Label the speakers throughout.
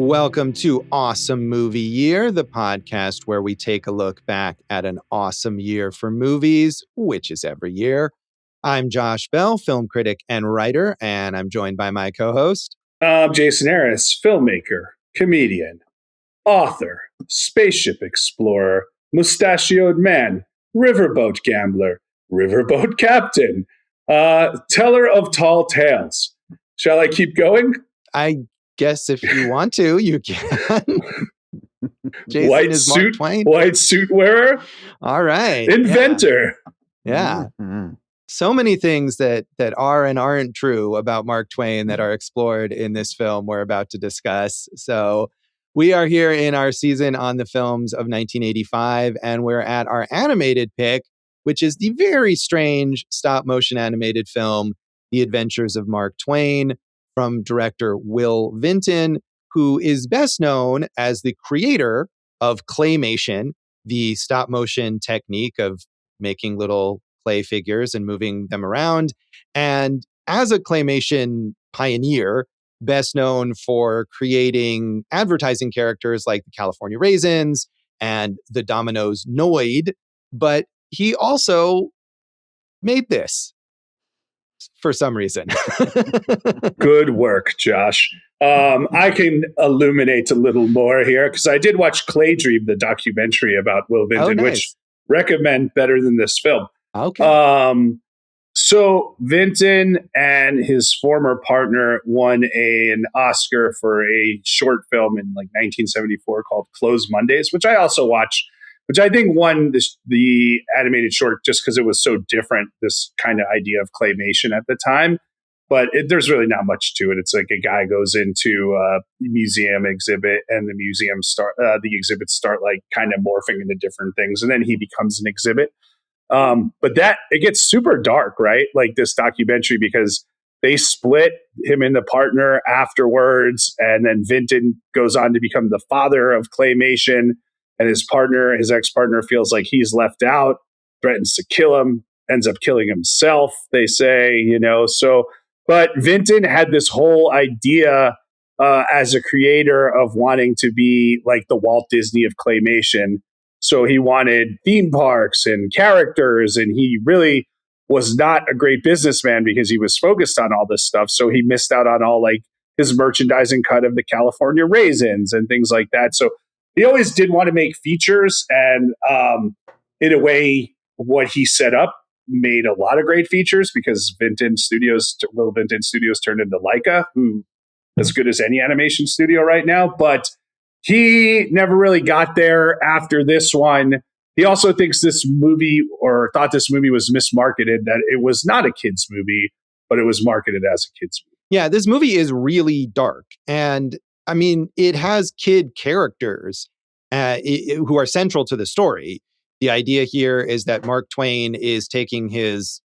Speaker 1: Welcome to Awesome Movie Year, the podcast where we take a look back at an awesome year for movies, which is every year. I'm Josh Bell, film critic and writer, and I'm joined by my co-host.
Speaker 2: I'm Jason Harris, filmmaker, comedian, author, spaceship explorer, mustachioed man, riverboat gambler, riverboat captain, teller of tall tales. Shall I keep going?
Speaker 1: I guess if you want to, you can. Jason is Mark Twain.
Speaker 2: White suit wearer.
Speaker 1: All right.
Speaker 2: Inventor.
Speaker 1: Yeah. Mm-hmm. So many things that are and aren't true about Mark Twain that are explored in this film we're about to discuss. So we are here in our season on the films of 1985, and we're at our animated pick, which is the very strange stop-motion animated film, The Adventures of Mark Twain, from director Will Vinton, who is best known as the creator of claymation, the stop-motion technique of making little clay figures and moving them around. And as a claymation pioneer, best known for creating advertising characters like the California Raisins and the Domino's Noid. But he also made this for some reason.
Speaker 2: Good work, Josh. I can illuminate a little more here because I did watch Clay Dream, the documentary about Will Vinton, which recommend better than this film.
Speaker 1: Okay.
Speaker 2: So Vinton and his former partner won an Oscar for a short film in like 1974 called Closed Mondays, which I also watched, which I think won the animated short just because it was so different, this kind of idea of claymation at the time. But there's really not much to it. It's like a guy goes into a museum exhibit and the exhibits start like kind of morphing into different things. And then he becomes an exhibit. But it gets super dark, right? Like this documentary, because they split him and the partner afterwards. And then Vinton goes on to become the father of claymation. And his ex-partner feels like he's left out, threatens to kill him, ends up killing himself, they say, but Vinton had this whole idea as a creator of wanting to be like the Walt Disney of claymation. So he wanted theme parks and characters, and he really was not a great businessman because he was focused on all this stuff. So he missed out on all like his merchandising cut of the California Raisins and things like that. So he always did want to make features, and in a way, what he set up made a lot of great features because Will Vinton Studios turned into Leica, who as good as any animation studio right now. But he never really got there after this one. He also thought this movie was mismarketed, that it was not a kid's movie, but it was marketed as a kid's movie.
Speaker 1: Yeah, this movie is really dark. And I mean, it has kid characters who are central to the story. The idea here is that Mark Twain is taking his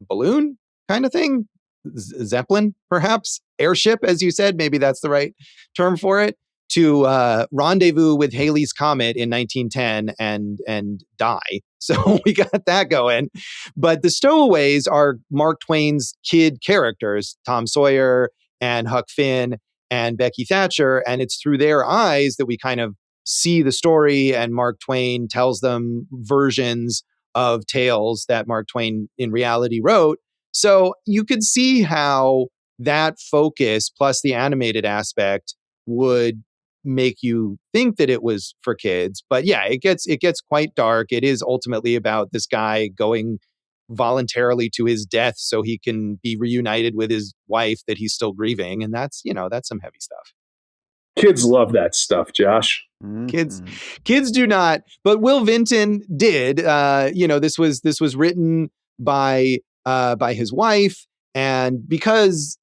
Speaker 1: balloon kind of thing, Zeppelin, perhaps, airship, as you said, maybe that's the right term for it, to rendezvous with Halley's Comet in 1910 and die. So we got that going. But the stowaways are Mark Twain's kid characters, Tom Sawyer and Huck Finn and Becky Thatcher. And it's through their eyes that we kind of see the story, and Mark Twain tells them versions of tales that Mark Twain in reality wrote. So you could see how that focus plus the animated aspect would make you think that it was for kids. But yeah, it gets quite dark. It is ultimately about this guy going voluntarily to his death so he can be reunited with his wife that he's still grieving. And that's some heavy stuff.
Speaker 2: Kids love that stuff, Josh.
Speaker 1: Mm-hmm. Kids do not, but Will Vinton did. This was written by his wife, and because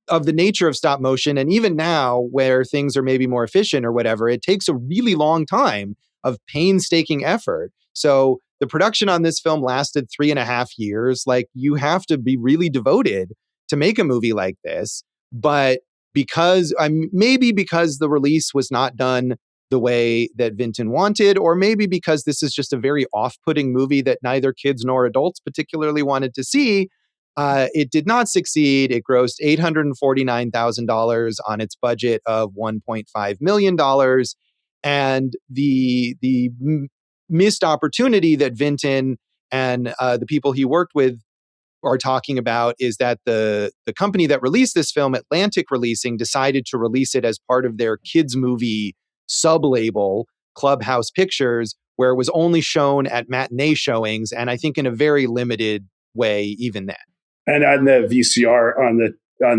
Speaker 1: of the nature of stop motion, and even now where things are maybe more efficient or whatever, it takes a really long time of painstaking effort. So the production on this film lasted 3.5 years. Like, you have to be really devoted to make a movie like this. But because the release was not done the way that Vinton wanted, or maybe because this is just a very off-putting movie that neither kids nor adults particularly wanted to see, It did not succeed. It grossed $849,000 on its budget of $1.5 million. And the missed opportunity that Vinton and the people he worked with are talking about is that the company that released this film, Atlantic Releasing, decided to release it as part of their kids movie sub-label, Clubhouse Pictures, where it was only shown at matinee showings, and I think in a very limited way even then.
Speaker 2: And on the VCR, on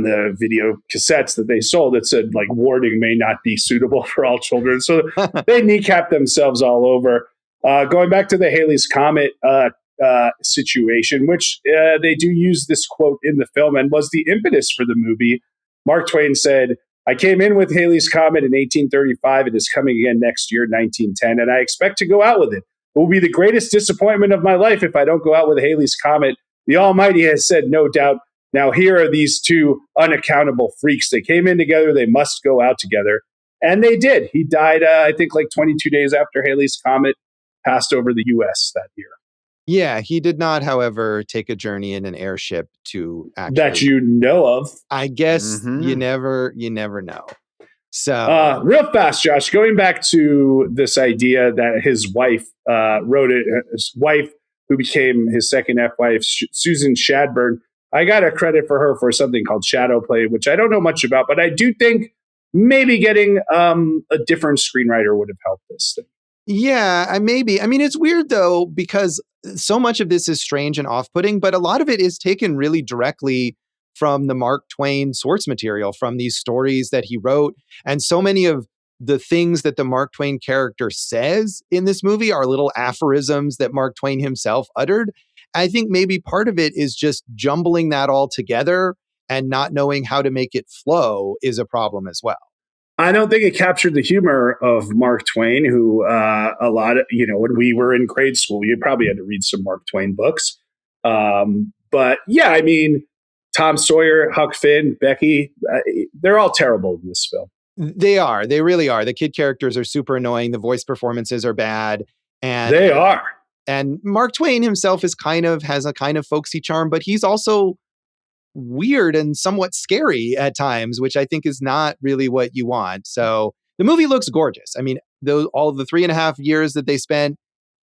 Speaker 2: the video cassettes that they sold, it said like warning may not be suitable for all children. So they kneecapped themselves all over. Going back to the Halley's Comet situation, which they do use this quote in the film and was the impetus for the movie. Mark Twain said, "I came in with Halley's Comet in 1835. It is coming again next year, 1910, and I expect to go out with it. It will be the greatest disappointment of my life if I don't go out with Halley's Comet. The Almighty has said, no doubt. Now here are these two unaccountable freaks. They came in together. They must go out together." And they did. He died, I think, like 22 days after Halley's Comet passed over the U.S. that year.
Speaker 1: Yeah, he did not, however, take a journey in an airship to actually...
Speaker 2: That you know of.
Speaker 1: I guess you never know. So
Speaker 2: real fast, Josh, going back to this idea that his wife wrote it, his wife, who became his second wife, Susan Shadburn. I got a credit for her for something called Shadow Play, which I don't know much about, but I do think maybe getting a different screenwriter would have helped this thing.
Speaker 1: Yeah, maybe. I mean, it's weird, though, because so much of this is strange and off-putting, but a lot of it is taken really directly from the Mark Twain source material, from these stories that he wrote. And so many of the things that the Mark Twain character says in this movie are little aphorisms that Mark Twain himself uttered. I think maybe part of it is just jumbling that all together and not knowing how to make it flow is a problem as well.
Speaker 2: I don't think it captured the humor of Mark Twain, who a lot of, when we were in grade school, you probably had to read some Mark Twain books. But yeah, I mean, Tom Sawyer, Huck Finn, Becky, they're all terrible in this film.
Speaker 1: They are. They really are. The kid characters are super annoying. The voice performances are bad. And
Speaker 2: they are.
Speaker 1: And Mark Twain himself has a kind of folksy charm, but he's also weird and somewhat scary at times, which I think is not really what you want. So the movie looks gorgeous. I mean, all of the 3.5 years that they spent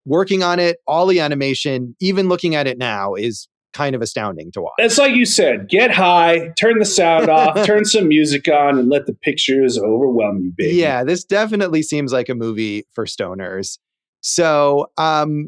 Speaker 1: working on it, all the animation, even looking at it now is kind of astounding to watch.
Speaker 2: It's like you said, get high, turn the sound off, turn some music on, and let the pictures overwhelm you, baby.
Speaker 1: Yeah, this definitely seems like a movie for stoners. So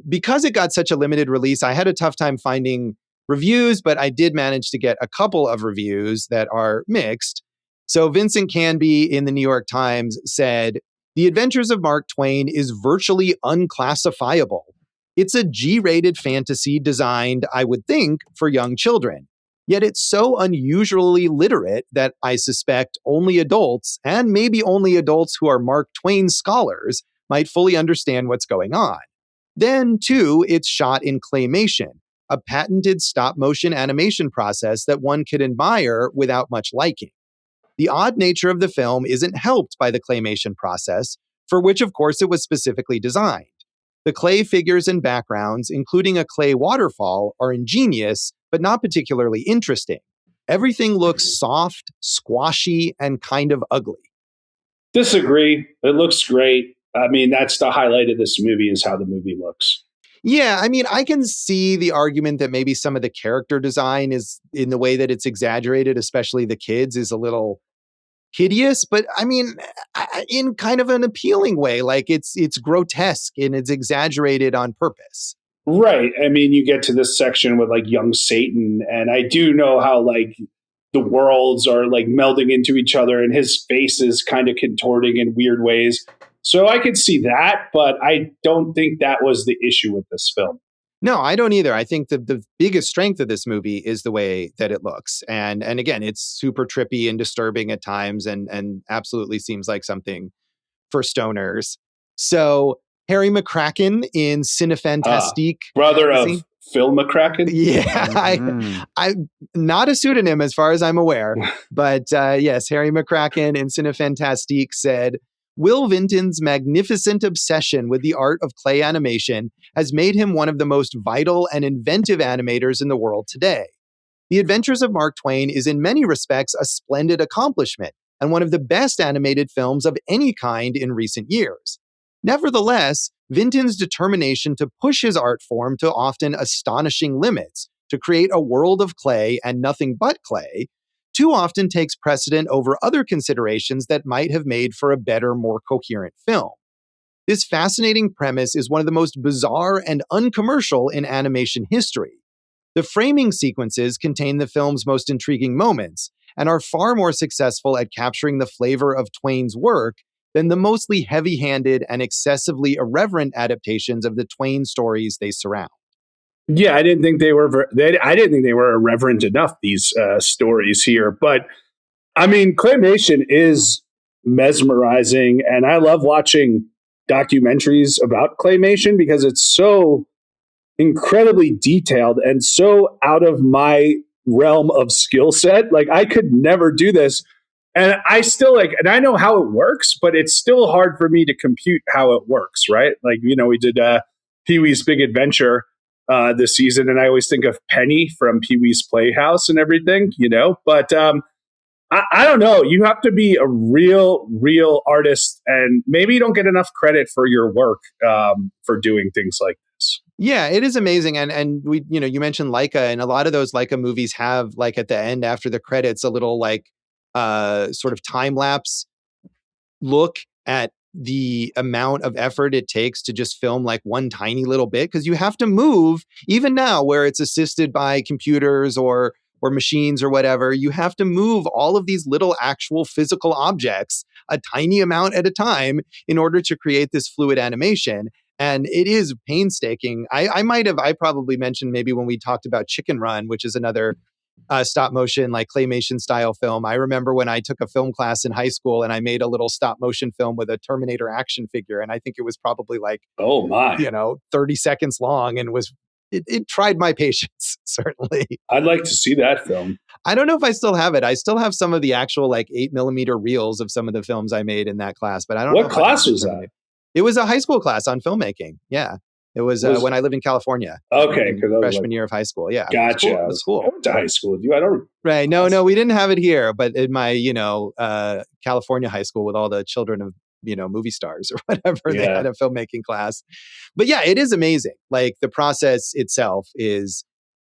Speaker 1: because it got such a limited release, I had a tough time finding reviews, but I did manage to get a couple of reviews that are mixed. So Vincent Canby in the New York Times said, "The Adventures of Mark Twain is virtually unclassifiable. It's a G-rated fantasy designed, I would think, for young children. Yet it's so unusually literate that I suspect only adults, and maybe only adults who are Mark Twain scholars, might fully understand what's going on. Then, too, it's shot in claymation, a patented stop-motion animation process that one could admire without much liking. The odd nature of the film isn't helped by the claymation process, for which, of course, it was specifically designed. The clay figures and backgrounds, including a clay waterfall, are ingenious, but not particularly interesting. Everything looks soft, squashy, and kind of ugly."
Speaker 2: Disagree. It looks great. I mean, that's the highlight of this movie, is how the movie looks.
Speaker 1: Yeah, I mean, I can see the argument that maybe some of the character design is, in the way that it's exaggerated, especially the kids, is a little hideous, but I mean, in kind of an appealing way, like it's grotesque and it's exaggerated on purpose.
Speaker 2: Right. I mean, you get to this section with like young Satan, and I do know how like the worlds are like melding into each other and his face is kind of contorting in weird ways. So I could see that, but I don't think that was the issue with this film.
Speaker 1: No, I don't either. I think the biggest strength of this movie is the way that it looks. And again, it's super trippy and disturbing at times and absolutely seems like something for stoners. So Harry McCracken in Cinefantastique.
Speaker 2: Brother of Phil McCracken?
Speaker 1: Yeah, I'm not a pseudonym as far as I'm aware. But yes, Harry McCracken in Cinefantastique said, "Will Vinton's magnificent obsession with the art of clay animation has made him one of the most vital and inventive animators in the world today. The Adventures of Mark Twain is in many respects a splendid accomplishment and one of the best animated films of any kind in recent years. Nevertheless, Vinton's determination to push his art form to often astonishing limits, to create a world of clay and nothing but clay, too often takes precedent over other considerations that might have made for a better, more coherent film. This fascinating premise is one of the most bizarre and uncommercial in animation history. The framing sequences contain the film's most intriguing moments and are far more successful at capturing the flavor of Twain's work than the mostly heavy-handed and excessively irreverent adaptations of the Twain stories they surround.
Speaker 2: Yeah, I didn't think they were. I didn't think they were irreverent enough. These stories here, but I mean, claymation is mesmerizing, and I love watching documentaries about claymation because it's so incredibly detailed and so out of my realm of skill set. Like I could never do this. And I still and I know how it works, but it's still hard for me to compute how it works, right? Like, we did Pee Wee's Big Adventure this season, and I always think of Penny from Pee Wee's Playhouse and everything, but I don't know. You have to be a real artist, and maybe you don't get enough credit for your work for doing things like this.
Speaker 1: Yeah, it is amazing. And we, you mentioned Leica, and a lot of those Leica movies have like at the end after the credits, a little like sort of time lapse look at the amount of effort it takes to just film like one tiny little bit. Cause you have to move even now where it's assisted by computers or machines or whatever, you have to move all of these little actual physical objects a tiny amount at a time in order to create this fluid animation. And it is painstaking. I probably mentioned maybe when we talked about Chicken Run, which is another stop motion, like claymation style film. I remember when I took a film class in high school and I made a little stop motion film with a Terminator action figure. And I think it was probably like,
Speaker 2: oh my,
Speaker 1: 30 seconds long, and it tried my patience, certainly.
Speaker 2: I'd like to see that film.
Speaker 1: I don't know if I still have it. I still have some of the actual like 8mm reels of some of the films I made in that class, but I don't know.
Speaker 2: What class was that?
Speaker 1: It was a high school class on filmmaking. Yeah. It was when I lived in California.
Speaker 2: Okay.
Speaker 1: Freshman year of high school. Yeah.
Speaker 2: Gotcha.
Speaker 1: It was cool.
Speaker 2: I went to high school with you. I don't.
Speaker 1: Right. No, we didn't have it here, but in my, California high school with all the children of, movie stars or whatever, they had a filmmaking class. But yeah, it is amazing. Like the process itself is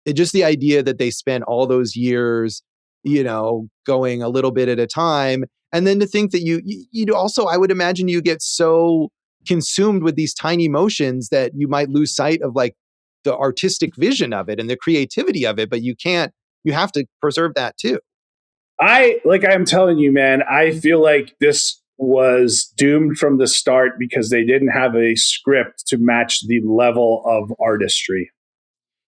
Speaker 1: just the idea that they spent all those years, going a little bit at a time. And then to think that you also, I would imagine you get so consumed with these tiny motions that you might lose sight of like the artistic vision of it and the creativity of it, but you have to preserve that too.
Speaker 2: I'm telling you, man, I feel like this was doomed from the start because they didn't have a script to match the level of artistry.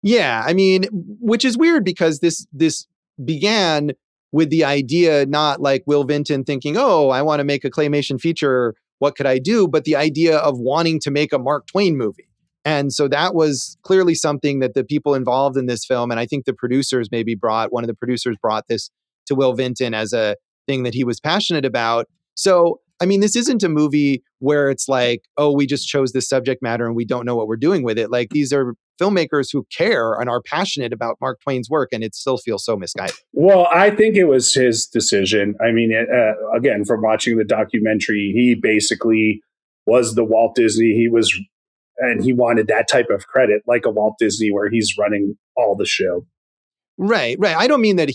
Speaker 1: Yeah. I mean, which is weird because this began with the idea, not like Will Vinton thinking, oh, I want to make a claymation feature. What could I do? But the idea of wanting to make a Mark Twain movie. And so that was clearly something that the people involved in this film, and I think the producers one of the producers brought this to Will Vinton as a thing that he was passionate about. So, I mean, this isn't a movie where it's like, oh, we just chose this subject matter and we don't know what we're doing with it. Like these are filmmakers who care and are passionate about Mark Twain's work, and it still feels so misguided.
Speaker 2: Well, I think it was his decision. I mean, again, from watching the documentary, he basically was the Walt Disney. And he wanted that type of credit, like a Walt Disney, where he's running all the show.
Speaker 1: Right. I don't mean that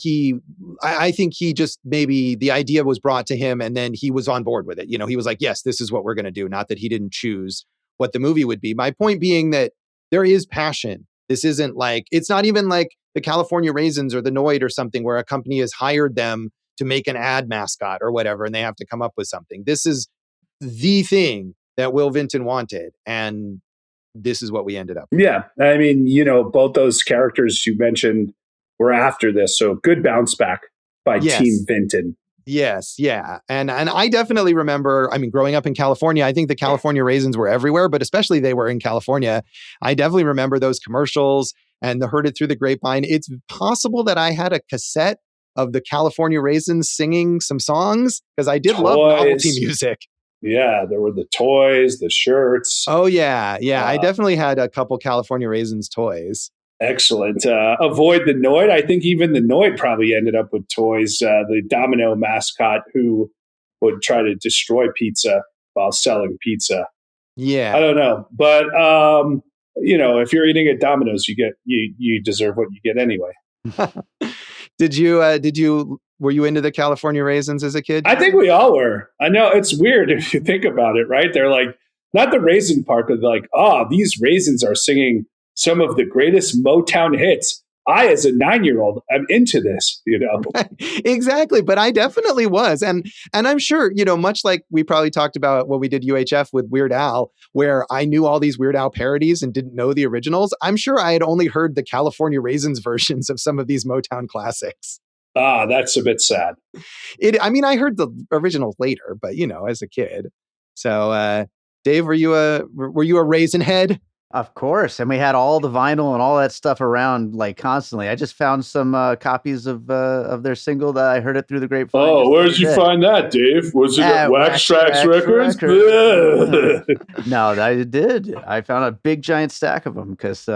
Speaker 1: I think he just maybe the idea was brought to him and then he was on board with it. He was like, yes, this is what we're going to do. Not that he didn't choose what the movie would be. My point being that there is passion. This isn't like, it's not even like the California Raisins or the Noid or something where a company has hired them to make an ad mascot or whatever, and they have to come up with something. This is the thing that Will Vinton wanted. And this is what we ended up with.
Speaker 2: Yeah. I mean, both those characters you mentioned were after this. So good bounce back by Team Vinton.
Speaker 1: Yes. Yeah. And I definitely remember, I mean, growing up in California, I think the California Raisins were everywhere, but especially they were in California. I definitely remember those commercials and the Heard It Through the Grapevine. It's possible that I had a cassette of the California Raisins singing some songs because I did love novelty music.
Speaker 2: Yeah, there were the toys, the shirts.
Speaker 1: Oh, yeah. Yeah, I definitely had a couple California Raisins toys.
Speaker 2: Excellent. Avoid the Noid. I think even the Noid probably ended up with toys. The Domino mascot who would try to destroy pizza while selling pizza. I
Speaker 1: Yeah.
Speaker 2: don't know, but if you're eating at Domino's, you deserve what you get anyway.
Speaker 1: Were you into the California raisins as a kid,
Speaker 2: I think
Speaker 1: Jason?
Speaker 2: we all were. I know it's weird if you think about it, right? They're like, not the raisin part, but like, these raisins are singing some of the greatest Motown hits. I, as a 9-year-old, I'm into this,
Speaker 1: Exactly, but I definitely was. And I'm sure, much like we probably talked about when we did UHF with Weird Al, where I knew all these Weird Al parodies and didn't know the originals, I'm sure I had only heard the California Raisins versions of some of these Motown classics.
Speaker 2: That's a bit sad.
Speaker 1: I heard the originals later, but as a kid. So, Dave, were you a raisin head?
Speaker 3: Of course, and we had all the vinyl and all that stuff around like constantly. I just found some copies of their single that I heard it through the grapevine.
Speaker 2: Oh, where did you find that, Dave? Was it at Wax Trax Records?
Speaker 3: No, I did. I found a big giant stack of them because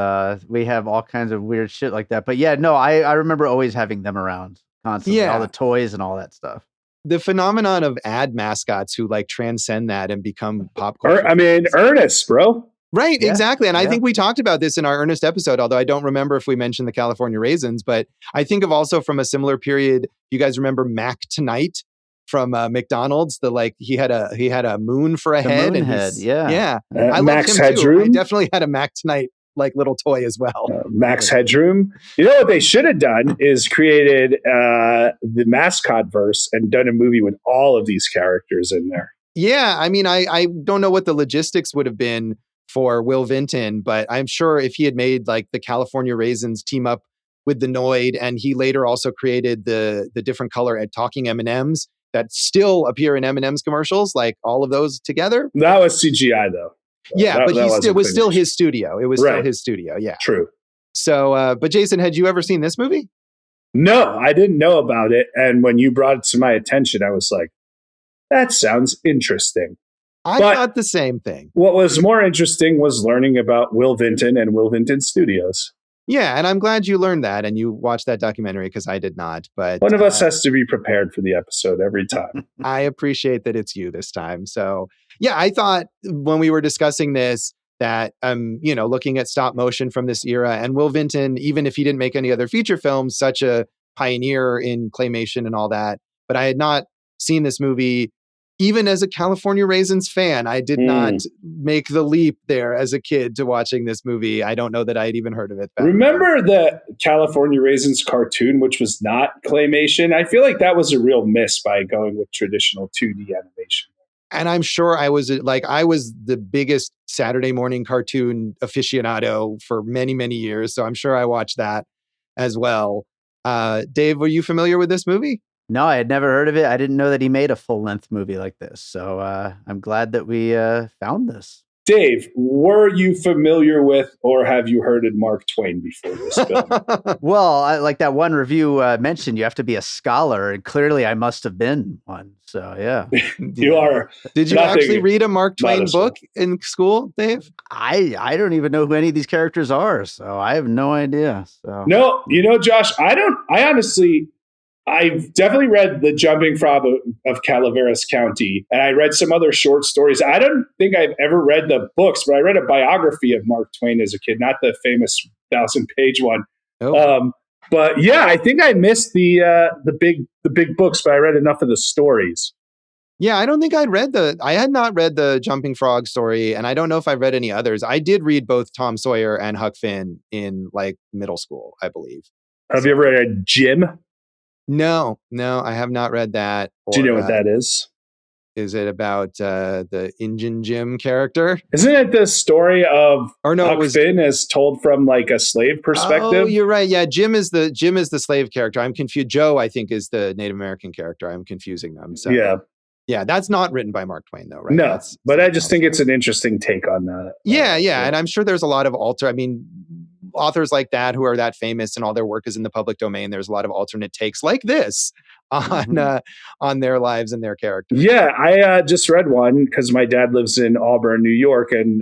Speaker 3: we have all kinds of weird shit like that. But yeah, no, I remember always having them around constantly. All the toys and all that stuff.
Speaker 1: The phenomenon of ad mascots who like transcend that and become pop culture.
Speaker 2: Ernest, bro.
Speaker 1: Right, yeah, exactly. And I think we talked about this in our Ernest episode, although I don't remember if we mentioned the California Raisins, but I think of also from a similar period, you guys remember Mac Tonight from McDonald's? He had a moon for a head.
Speaker 3: Moon head, yeah.
Speaker 1: I
Speaker 2: Max
Speaker 1: loved him
Speaker 2: Headroom.
Speaker 1: Too. I definitely had a Mac Tonight like little toy as well.
Speaker 2: Max Headroom. You know what they should have done is created the mascot verse and done a movie with all of these characters in there.
Speaker 1: Yeah, I don't know what the logistics would have been for Will Vinton, but I'm sure if he had made like the California Raisins team up with the Noid, and he later also created the different color at talking M&Ms that still appear in M&M's commercials, like all of those together.
Speaker 2: That was CGI though.
Speaker 1: Yeah, but it was still his studio. It was still his studio. Yeah,
Speaker 2: true.
Speaker 1: So, but Jason, had you ever seen this movie?
Speaker 2: No, I didn't know about it, and when you brought it to my attention, I was like, that sounds interesting.
Speaker 1: I thought the same thing.
Speaker 2: What was more interesting was learning about Will Vinton and Will Vinton Studios.
Speaker 1: Yeah, and I'm glad you learned that and you watched that documentary because I did not. But
Speaker 2: one of us has to be prepared for the episode every time.
Speaker 1: I appreciate that it's you this time. So yeah, I thought when we were discussing this that looking at stop motion from this era, and Will Vinton, even if he didn't make any other feature films, such a pioneer in claymation and all that. But I had not seen this movie. Even as a California Raisins fan, I did not make the leap there as a kid to watching this movie. I don't know that I had even heard of it.
Speaker 2: Remember the California Raisins cartoon, which was not claymation? I feel like that was a real miss by going with traditional 2D animation.
Speaker 1: And I'm sure I was the biggest Saturday morning cartoon aficionado for many, many years. So I'm sure I watched that as well. Dave, were you familiar with this movie?
Speaker 3: No, I had never heard of it. I didn't know that he made a full-length movie like this. So I'm glad that we found this.
Speaker 2: Dave, were you familiar with or have you heard of Mark Twain before this film?
Speaker 3: Well, like that one review mentioned, you have to be a scholar, and clearly I must have been one. So, yeah.
Speaker 2: You are.
Speaker 1: Did you actually read a Mark Twain book in school, Dave?
Speaker 3: I don't even know who any of these characters are, so I have no idea. So
Speaker 2: no, Josh, I've definitely read The Jumping Frog of Calaveras County, and I read some other short stories. I don't think I've ever read the books, but I read a biography of Mark Twain as a kid, not the famous 1,000-page one.
Speaker 1: Oh.
Speaker 2: But yeah, I think I missed the big books, but I read enough of the stories.
Speaker 1: Yeah, I don't think I had not read the Jumping Frog story, and I don't know if I read any others. I did read both Tom Sawyer and Huck Finn in like middle school, I believe.
Speaker 2: Have you ever read Jim?
Speaker 1: No, I have not read that.
Speaker 2: Do you know what that is?
Speaker 1: Is it about the Injun Jim character?
Speaker 2: Isn't it the story of Huck Finn as told from like a slave perspective?
Speaker 1: Oh, you're right. Yeah, Jim is the slave character. I'm confused. Joe, I think, is the Native American character. I'm confusing them. So yeah, that's not written by Mark Twain, though, right?
Speaker 2: No, but I just think it's an interesting take on that.
Speaker 1: Yeah, and I'm sure there's a lot of authors like that who are that famous and all their work is in the public domain. There's a lot of alternate takes like this on their lives and their characters.
Speaker 2: Yeah, I just read one because my dad lives in Auburn, New York, and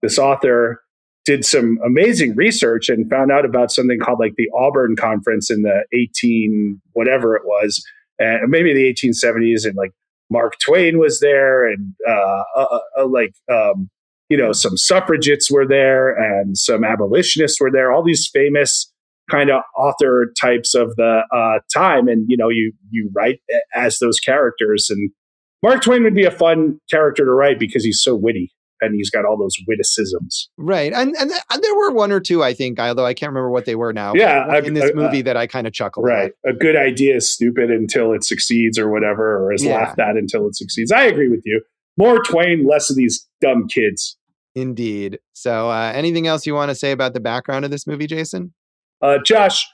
Speaker 2: this author did some amazing research and found out about something called like the Auburn Conference in the 18 whatever it was, maybe the 1870s, and like Mark Twain was there, and some suffragettes were there, and some abolitionists were there. All these famous kind of author types of the time, and you write as those characters. And Mark Twain would be a fun character to write because he's so witty. And he's got all those witticisms.
Speaker 1: Right. And there were one or two, I think, although I can't remember what they were now.
Speaker 2: Yeah.
Speaker 1: In this movie that I kind of chuckled
Speaker 2: at. A good idea is stupid until it succeeds or whatever, or is laughed at until it succeeds. I agree with you. More Twain, less of these dumb kids.
Speaker 1: Indeed. So anything else you want to say about the background of this movie, Jason?
Speaker 2: Josh,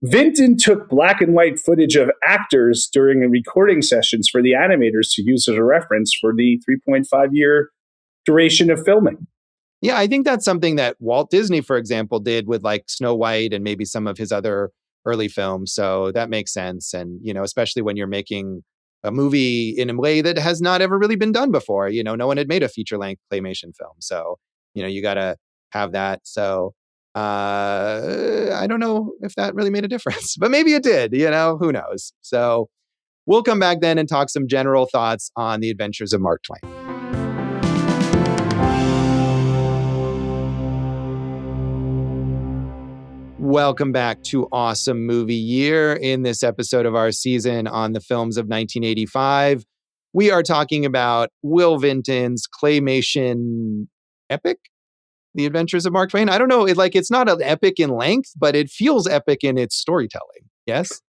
Speaker 2: Vinton took black and white footage of actors during the recording sessions for the animators to use as a reference for the 3.5-year duration of filming.
Speaker 1: Yeah, I think that's something that Walt Disney, for example, did with like Snow White and maybe some of his other early films. So that makes sense. And, especially when you're making a movie in a way that has not ever really been done before, no one had made a feature length claymation film. So, you got to have that. So I don't know if that really made a difference, but maybe it did, who knows? So we'll come back then and talk some general thoughts on The Adventures of Mark Twain. Welcome back to Awesome Movie Year. In this episode of our season on the films of 1985, we are talking about Will Vinton's claymation epic, The Adventures of Mark Twain. I don't know, it's not an epic in length, but it feels epic in its storytelling. Yes?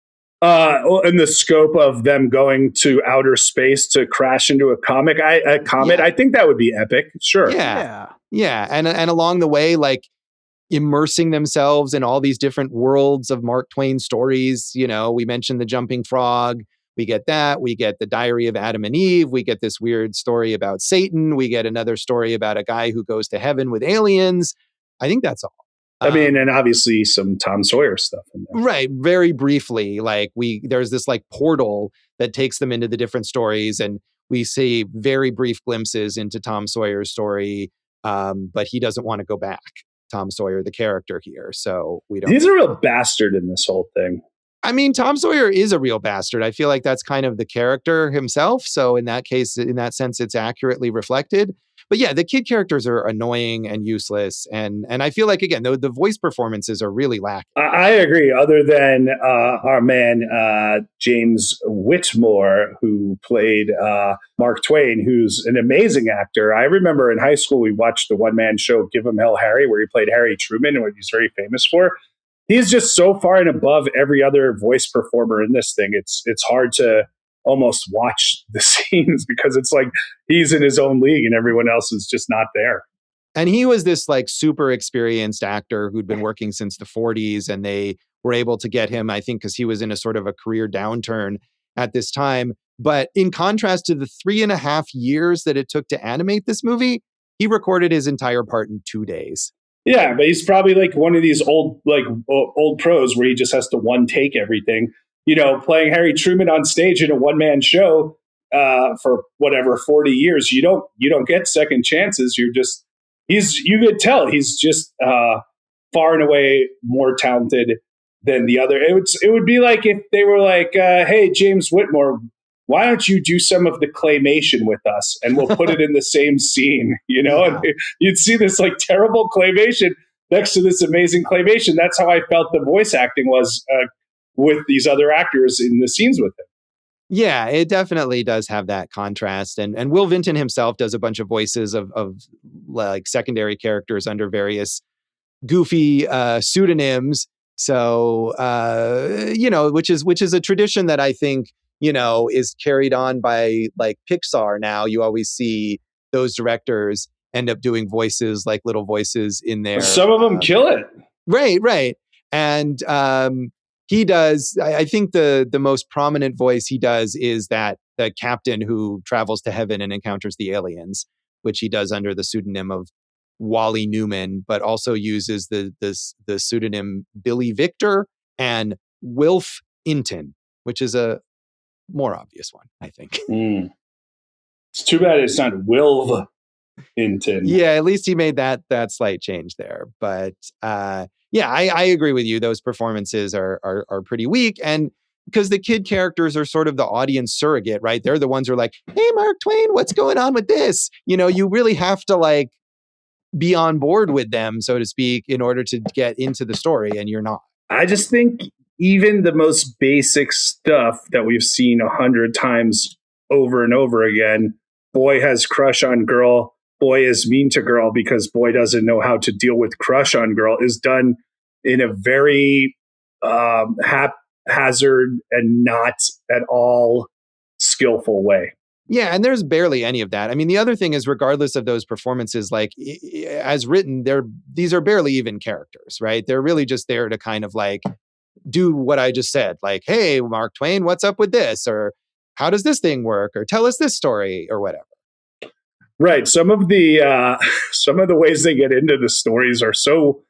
Speaker 2: In the scope of them going to outer space to crash into a comet, I think that would be epic. Sure.
Speaker 1: Yeah. And along the way, immersing themselves in all these different worlds of Mark Twain stories. We mentioned the jumping frog. We get that. We get the Diary of Adam and Eve. We get this weird story about Satan. We get another story about a guy who goes to heaven with aliens. I think that's all.
Speaker 2: And obviously some Tom Sawyer stuff in there.
Speaker 1: Right. Very briefly, there's this portal that takes them into the different stories, and we see very brief glimpses into Tom Sawyer's story, but he doesn't want to go back. Tom Sawyer, the character here. So we don't.
Speaker 2: He's a real bastard in this whole thing.
Speaker 1: I mean, Tom Sawyer is a real bastard. I feel like that's kind of the character himself. So in that case, in that sense, it's accurately reflected. But yeah, the kid characters are annoying and useless. And I feel like, again, the voice performances are really lacking.
Speaker 2: I agree. Other than our man, James Whitmore, who played Mark Twain, who's an amazing actor. I remember in high school, we watched the one-man show, Give 'Em Hell, Harry, where he played Harry Truman, and what he's very famous for. He's just so far and above every other voice performer in this thing. It's hard to almost watch the scenes because it's like he's in his own league and everyone else is just not there.
Speaker 1: And he was this super experienced actor who'd been working since the 40s, and they were able to get him, I think, because he was in a sort of a career downturn at this time. But in contrast to the 3.5 years that it took to animate this movie, he recorded his entire part in 2 days.
Speaker 2: Yeah, but he's probably one of these old pros where he just has to one take everything. Playing Harry Truman on stage in a one-man show for 40 years, you don't get second chances. You could tell he's just far and away more talented than the other. It would be like if they were like, hey, James Whitmore, why don't you do some of the claymation with us and we'll put it in the same scene, and you'd see this terrible claymation next to this amazing claymation. That's how I felt the voice acting was with these other actors in the scenes with him.
Speaker 1: Yeah, it definitely does have that contrast. And Will Vinton himself does a bunch of voices of secondary characters under various goofy pseudonyms. So, which is a tradition that I think, is carried on by Pixar now. You always see those directors end up doing voices, little voices in there.
Speaker 2: Some of them kill it.
Speaker 1: Right. And he does, I think the most prominent voice he does is that the captain who travels to heaven and encounters the aliens, which he does under the pseudonym of Wally Newman, but also uses the pseudonym Billy Victor and Wilf Inton, which is a more obvious one, I think.
Speaker 2: It's too bad it's not Will Vinton.
Speaker 1: Yeah, at least he made that slight change there. But yeah, I agree with you. Those performances are pretty weak, and because the kid characters are sort of the audience surrogate, right? They're the ones who are like, "Hey, Mark Twain, what's going on with this?" You really have to like be on board with them, so to speak, in order to get into the story, and you're not.
Speaker 2: I just think even the most basic stuff that we've seen 100 times over and over again, boy has crush on girl, boy is mean to girl because boy doesn't know how to deal with crush on girl, is done in a very haphazard and not at all skillful way.
Speaker 1: Yeah, and there's barely any of that. I mean, the other thing is, regardless of those performances, like as written, these are barely even characters, right? They're really just there to kind of like do what I just said, like, "Hey, Mark Twain, what's up with this?" Or "How does this thing work?" Or "Tell us this story," or whatever.
Speaker 2: Right. Some of the ways they get into the stories are so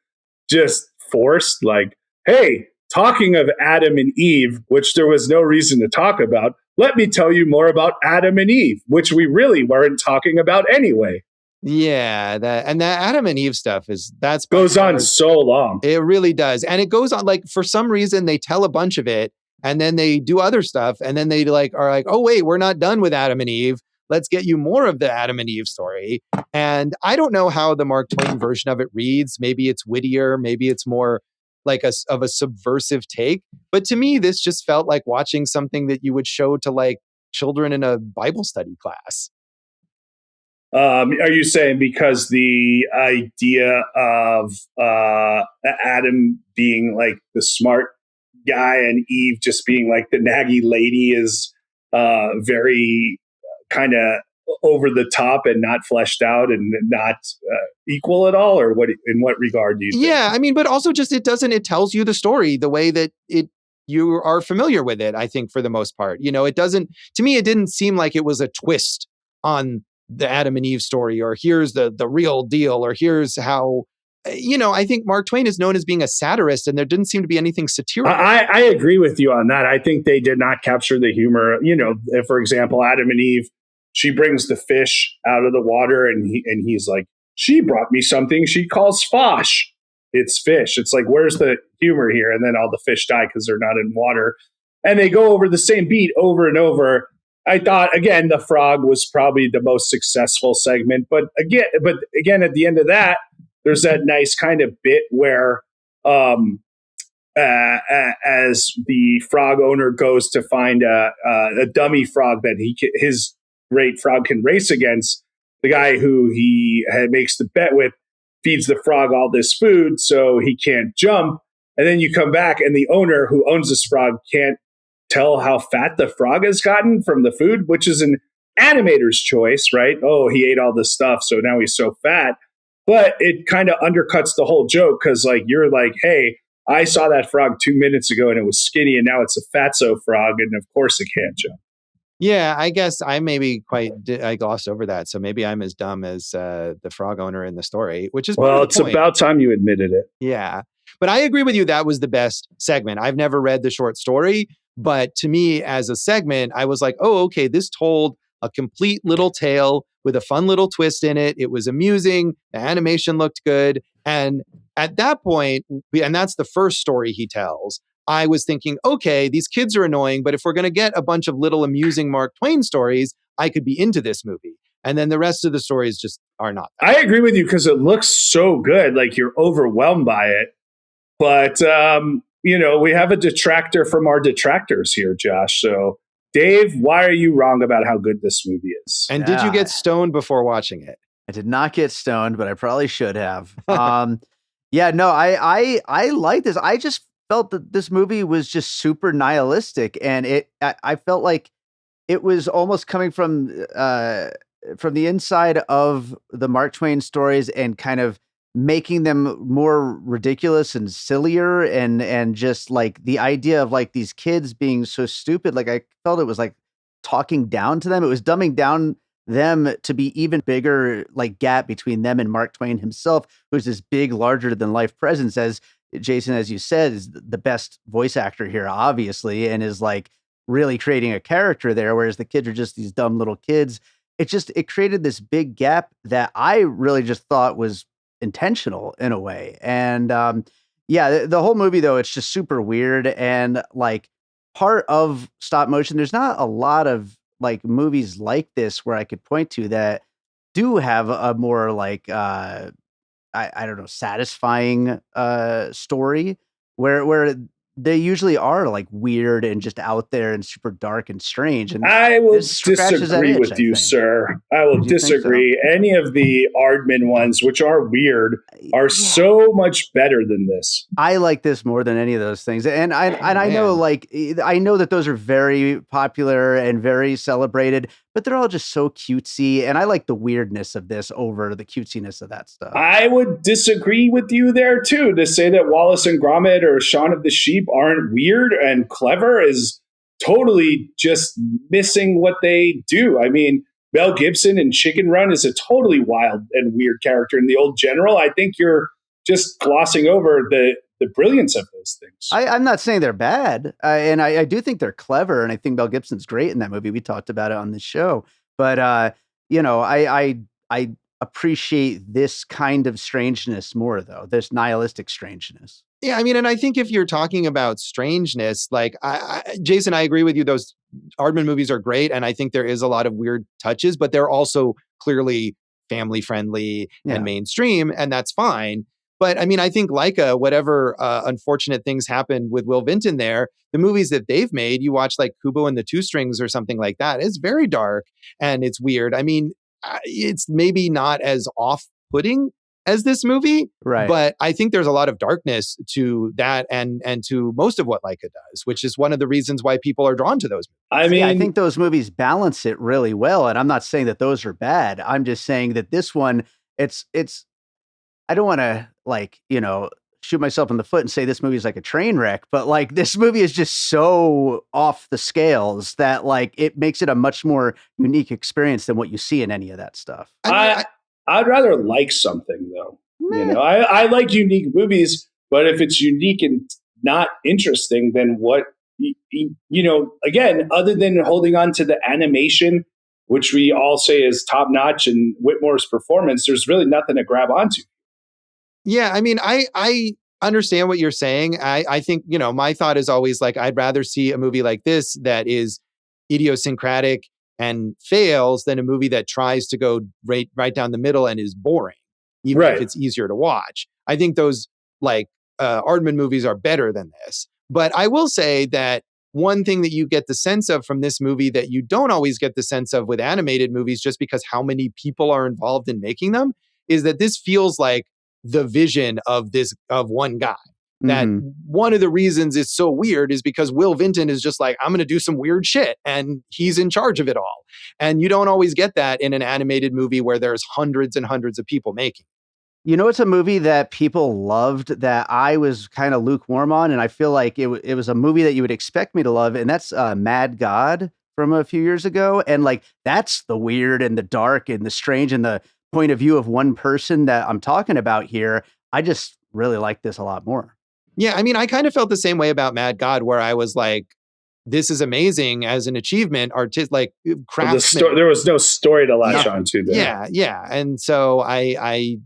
Speaker 2: just forced. Like, hey, talking of Adam and Eve, which there was no reason to talk about, let me tell you more about Adam and Eve, which we really weren't talking about anyway.
Speaker 1: Yeah, that Adam and Eve stuff that's
Speaker 2: goes on so long.
Speaker 1: It really does. And it goes on, like, for some reason they tell a bunch of it and then they do other stuff and then they like are like, "Oh wait, we're not done with Adam and Eve. Let's get you more of the Adam and Eve story." And I don't know how the Mark Twain version of it reads. Maybe it's wittier, maybe it's more like a subversive take. But to me, this just felt like watching something that you would show to like children in a Bible study class.
Speaker 2: Are you saying because the idea of Adam being like the smart guy and Eve just being like the naggy lady is very kind of over the top and not fleshed out and not equal at all? Or in what regard do you think?
Speaker 1: Yeah, I mean, but also just it tells you the story the way that you are familiar with it, I think, for the most part. To me, it didn't seem like it was a twist on the Adam and Eve story, or here's the real deal, or here's how, I think Mark Twain is known as being a satirist, and there didn't seem to be anything satirical.
Speaker 2: I agree with you on that. I think they did not capture the humor. If, for example, Adam and Eve, she brings the fish out of the water and he's like, "She brought me something she calls fosh." It's fish. It's like, where's the humor here? And then all the fish die because they're not in water. And they go over the same beat over and over. I thought, again, the frog was probably the most successful segment. But again, at the end of that, there's that nice kind of bit where as the frog owner goes to find a dummy frog that his great frog can race against, the guy who he makes the bet with feeds the frog all this food so he can't jump. And then you come back and the owner who owns this frog can't tell how fat the frog has gotten from the food, which is an animator's choice, right? Oh, he ate all this stuff, so now he's so fat. But it kind of undercuts the whole joke because, like, you're like, "Hey, I saw that frog 2 minutes ago and it was skinny, and now it's a fatso frog, and of course it can't jump."
Speaker 1: Yeah, I guess I maybe I glossed over that, so maybe I'm as dumb as the frog owner in the story, which is
Speaker 2: it's about time you admitted it.
Speaker 1: Yeah, but I agree with you. That was the best segment. I've never read the short story, but to me, as a segment, I was like, "Oh, okay, this told a complete little tale with a fun little twist in it. It was amusing. The animation looked good." And at that point, and that's the first story he tells, I was thinking, okay, these kids are annoying, but if we're going to get a bunch of little amusing Mark Twain stories, I could be into this movie. And then the rest of the stories just are not.
Speaker 2: I agree with you because it looks so good. Like, you're overwhelmed by it. But, we have a detractor from our detractors here, Josh. So, Dave, why are you wrong about how good this movie is?
Speaker 1: And did you get stoned before watching it?
Speaker 3: I did not get stoned, but I probably should have. Yeah, no, I like this. I just felt that this movie was just super nihilistic, and I felt like it was almost coming from the inside of the Mark Twain stories and kind of making them more ridiculous and sillier, and just like the idea of like these kids being so stupid. Like, I felt it was like talking down to them. It was dumbing down them to be even bigger, like, gap between them and Mark Twain himself, who's this big, larger than life presence, as Jason, as you said, is the best voice actor here, obviously, and is like really creating a character there, whereas the kids are just these dumb little kids. it created this big gap that I really just thought was intentional in a way. And yeah, the whole movie though, it's just super weird. And like part of stop motion, there's not a lot of like movies like this where I could point to that do have a more like I don't know, satisfying story where they usually are like weird and just out there and super dark and strange. And
Speaker 2: I will
Speaker 3: this scratches that
Speaker 2: disagree
Speaker 3: itch,
Speaker 2: with
Speaker 3: I
Speaker 2: you,
Speaker 3: think.
Speaker 2: sir. I will
Speaker 3: You think so?
Speaker 2: disagree. Any of the Aardman ones, which are weird, are
Speaker 3: Yeah.
Speaker 2: so much better than this.
Speaker 3: I like this more than any of those things. And I know
Speaker 1: man.
Speaker 3: like I know that those are very popular and very celebrated, but they're all just so cutesy. And I like the weirdness of this over the cutesiness of that stuff.
Speaker 2: I would disagree with you there too. To say that Wallace and Gromit or Shaun of the Sheep aren't weird and clever is totally just missing what they do. I mean, Mel Gibson in Chicken Run is a totally wild and weird character. In The Old General, I think you're just glossing over the brilliance of those things.
Speaker 3: I'm not saying they're bad, and I do think they're clever, and I think Mel Gibson's great in that movie. We talked about it on the show, but you know, I appreciate this kind of strangeness more, though. This nihilistic strangeness.
Speaker 1: Yeah, I mean, and I think if you're talking about strangeness, like Jason, I agree with you. Those Aardman movies are great, and I think there is a lot of weird touches, but they're also clearly family friendly and mainstream, and that's fine. But I mean, I think Leica, whatever unfortunate things happened with Will Vinton there, the movies that they've made, you watch like Kubo and the Two Strings or something like that, it's very dark and it's weird. I mean, it's maybe not as off-putting as this movie,
Speaker 3: Right.
Speaker 1: but I think there's a lot of darkness to that and to most of what Leica does, which is one of the reasons why people are drawn to those movies.
Speaker 2: I mean,
Speaker 3: I think those movies balance it really well, and I'm not saying that those are bad. I'm just saying that this one, it's I don't want to like, you know, shoot myself in the foot and say this movie is like a train wreck, but like this movie is just so off the scales that like it makes it a much more unique experience than what you see in any of that stuff.
Speaker 2: I'd rather like something though. You know, I like unique movies, but if it's unique and not interesting, then what? You know, again, other than holding on to the animation, which we all say is top notch, and Whitmore's performance, there's really nothing to grab onto.
Speaker 1: Yeah, I mean, I understand what you're saying. I think, you know, my thought is always like, I'd rather see a movie like this that is idiosyncratic and fails than a movie that tries to go right down the middle and is boring, even if it's easier to watch. I think those like Aardman movies are better than this. But I will say that one thing that you get the sense of from this movie that you don't always get the sense of with animated movies, just because how many people are involved in making them, is that this feels like the vision of one guy. That one of the reasons it's so weird is because Will Vinton is just like, I'm going to do some weird shit, and he's in charge of it all. And you don't always get that in an animated movie where there's hundreds and hundreds of people making.
Speaker 3: You know, it's a movie that people loved that I was kind of lukewarm on, and I feel like it was a movie that you would expect me to love, and that's Mad God from a few years ago. And like, that's the weird and the dark and the strange and the point of view of one person that I'm talking about here. I just really like this a lot more.
Speaker 1: Yeah, I mean, I kind of felt the same way about Mad God, where I was like, this is amazing as an achievement, like craftsman.
Speaker 2: There was no story to latch onto there.
Speaker 1: Yeah. And so I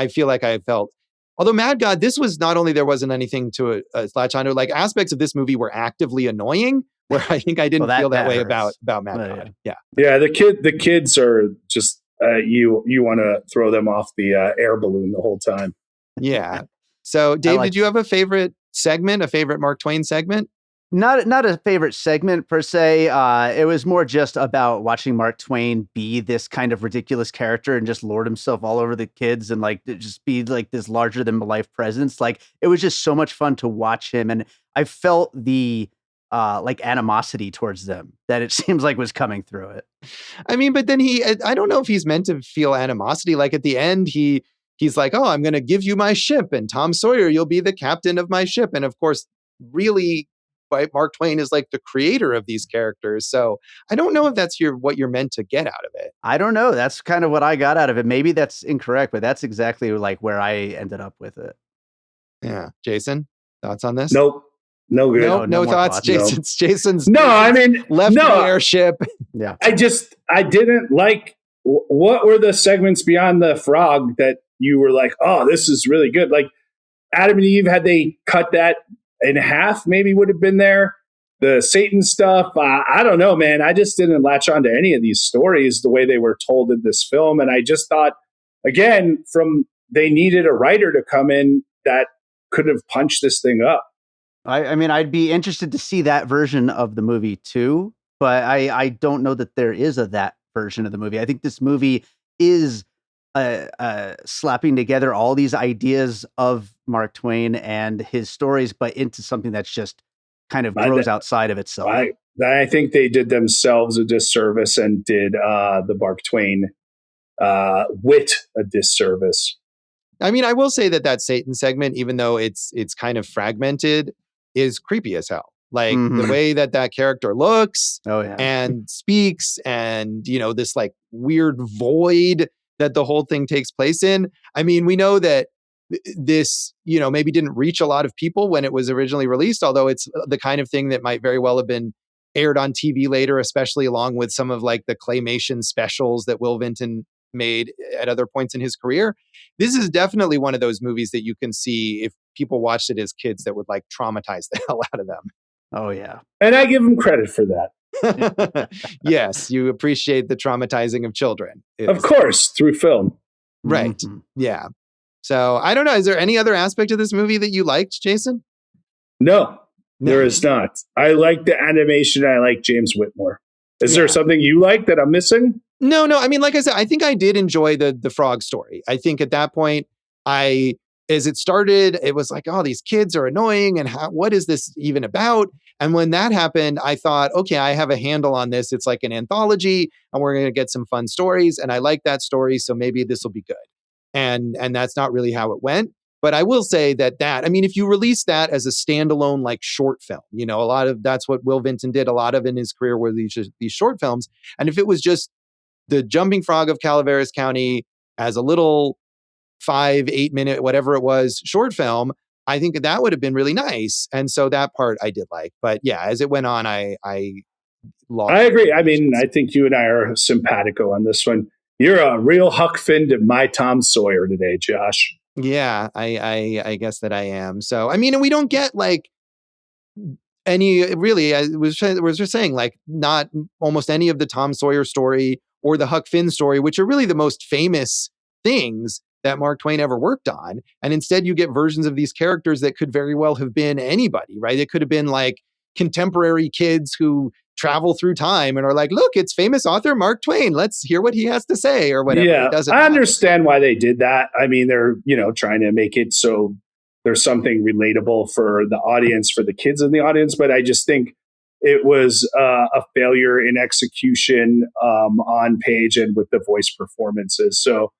Speaker 1: feel like I felt, although Mad God, this was not only there wasn't anything to latch onto, like aspects of this movie were actively annoying, where I think I didn't feel that way
Speaker 3: hurts.
Speaker 1: about Mad God. Yeah.
Speaker 2: Yeah, the kids are just you want to throw them off the air balloon the whole time.
Speaker 1: Yeah. So, Dave, did you have a favorite segment, a favorite Mark Twain segment?
Speaker 3: Not a favorite segment per se. It was more just about watching Mark Twain be this kind of ridiculous character and just lord himself all over the kids and like just be like this larger than life presence. Like it was just so much fun to watch him, and I felt the like animosity towards them that it seems like was coming through it.
Speaker 1: I mean, but then I don't know if he's meant to feel animosity. Like at the end, he's like, oh, I'm going to give you my ship, and Tom Sawyer, you'll be the captain of my ship. And of course, really, Mark Twain is like the creator of these characters. So I don't know if that's what you're meant to get out of it.
Speaker 3: I don't know. That's kind of what I got out of it. Maybe that's incorrect, but that's exactly like where I ended up with it.
Speaker 1: Yeah. Jason, thoughts on this?
Speaker 2: Nope. No good.
Speaker 1: No thoughts. Jason's
Speaker 2: no. I mean,
Speaker 1: left the airship.
Speaker 3: Yeah.
Speaker 2: I didn't like. What were the segments beyond the frog that you were like, oh, this is really good? Like Adam and Eve, had they cut that in half, maybe would have been there. The Satan stuff, I don't know, man. I just didn't latch on to any of these stories the way they were told in this film. And I just thought, again, they needed a writer to come in that could have punched this thing up.
Speaker 3: I mean, I'd be interested to see that version of the movie too, but I don't know that there is that version of the movie. I think this movie is slapping together all these ideas of Mark Twain and his stories, but into something that's just kind of grows outside of itself.
Speaker 2: I think they did themselves a disservice and did the Mark Twain wit a disservice.
Speaker 1: I mean, I will say that Satan segment, even though it's kind of fragmented, is creepy as hell. Like the way that character looks and speaks, and this like weird void that the whole thing takes place in. I mean, we know that this, maybe didn't reach a lot of people when it was originally released, although it's the kind of thing that might very well have been aired on TV later, especially along with some of like the claymation specials that Will Vinton made at other points in his career. This is definitely one of those movies that you can see if people watched it as kids that would like traumatize the hell out of them.
Speaker 3: Oh yeah.
Speaker 2: And I give them credit for that.
Speaker 1: Yes, you appreciate the traumatizing of children.
Speaker 2: Of course, through film.
Speaker 1: Right. Mm-hmm. Yeah. So I don't know. Is there any other aspect of this movie that you liked, Jason?
Speaker 2: No, there is not. I like the animation. I like James Whitmore. Is there something you like that I'm missing?
Speaker 1: No. I mean, like I said, I think I did enjoy the frog story. I think at that point, as it started, it was like, oh, these kids are annoying. And what is this even about? And when that happened, I thought, okay, I have a handle on this. It's like an anthology and we're going to get some fun stories. And I like that story. So maybe this will be good. And that's not really how it went. But I will say I mean, if you release that as a standalone, like short film, that's what Will Vinton did a lot of in his career, were these short films. And if it was just the Jumping Frog of Calaveras County as a little 5-8 minute, whatever it was, short film, I think that would have been really nice. And so that part I did like. But yeah, as it went on, I lost. I
Speaker 2: agree. I mean, I think you and I are simpatico on this one. You're a real Huck Finn to my Tom Sawyer today, Josh.
Speaker 1: Yeah, I guess that I am. So, I mean, and we don't get like any, really, I was just saying, like, not almost any of the Tom Sawyer story or the Huck Finn story, which are really the most famous things that Mark Twain ever worked on. And instead you get versions of these characters that could very well have been anybody, right? It could have been like contemporary kids who travel through time and are like, look, it's famous author Mark Twain. Let's hear what he has to say or whatever.
Speaker 2: Yeah, I understand why they did that. I mean, they're, trying to make it so there's something relatable for the audience, for the kids in the audience. But I just think it was a failure in execution on page and with the voice performances. So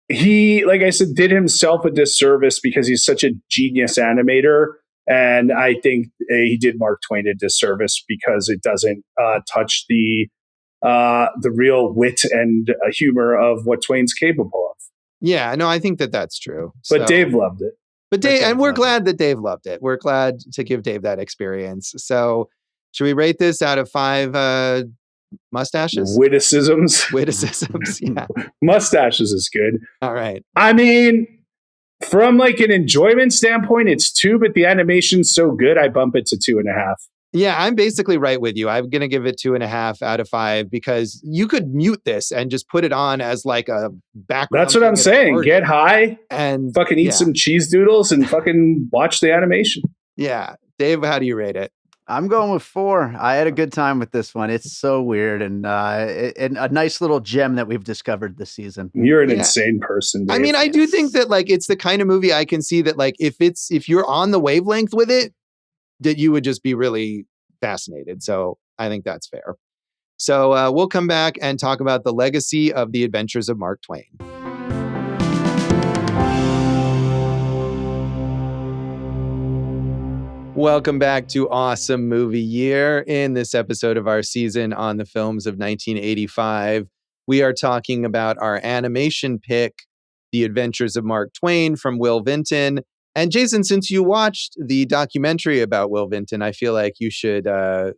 Speaker 2: he, like I said, did himself a disservice because he's such a genius animator. And I think he did Mark Twain a disservice because it doesn't touch the real wit and humor of what Twain's capable of.
Speaker 1: Yeah, no, I think that's true.
Speaker 2: But Dave loved it.
Speaker 1: But Dave, and we're glad that Dave loved it. We're glad to give Dave that experience. So should we rate this out of 5 mustaches?
Speaker 2: Witticisms,
Speaker 1: yeah.
Speaker 2: Mustaches is good.
Speaker 1: All right.
Speaker 2: I mean, from like an enjoyment standpoint, it's 2, but the animation's so good, I bump it to 2.5.
Speaker 1: Yeah, I'm basically right with you. I'm going to give it 2.5 out of 5 because you could mute this and just put it on as like a background.
Speaker 2: That's what I'm saying. Get high and fucking eat some cheese doodles and fucking watch the animation.
Speaker 1: Yeah. Dave, how do you rate it?
Speaker 3: I'm going with 4. I had a good time with this one. It's so weird and a nice little gem that we've discovered this season.
Speaker 2: You're an insane person, Dave.
Speaker 1: I mean, I do think that like it's the kind of movie I can see that like if you're on the wavelength with it, that you would just be really fascinated. So I think that's fair. So we'll come back and talk about the legacy of the Adventures of Mark Twain. Welcome back to Awesome Movie Year. In this episode of our season on the films of 1985, we are talking about our animation pick, The Adventures of Mark Twain from Will Vinton. And Jason, since you watched the documentary about Will Vinton, I feel like you should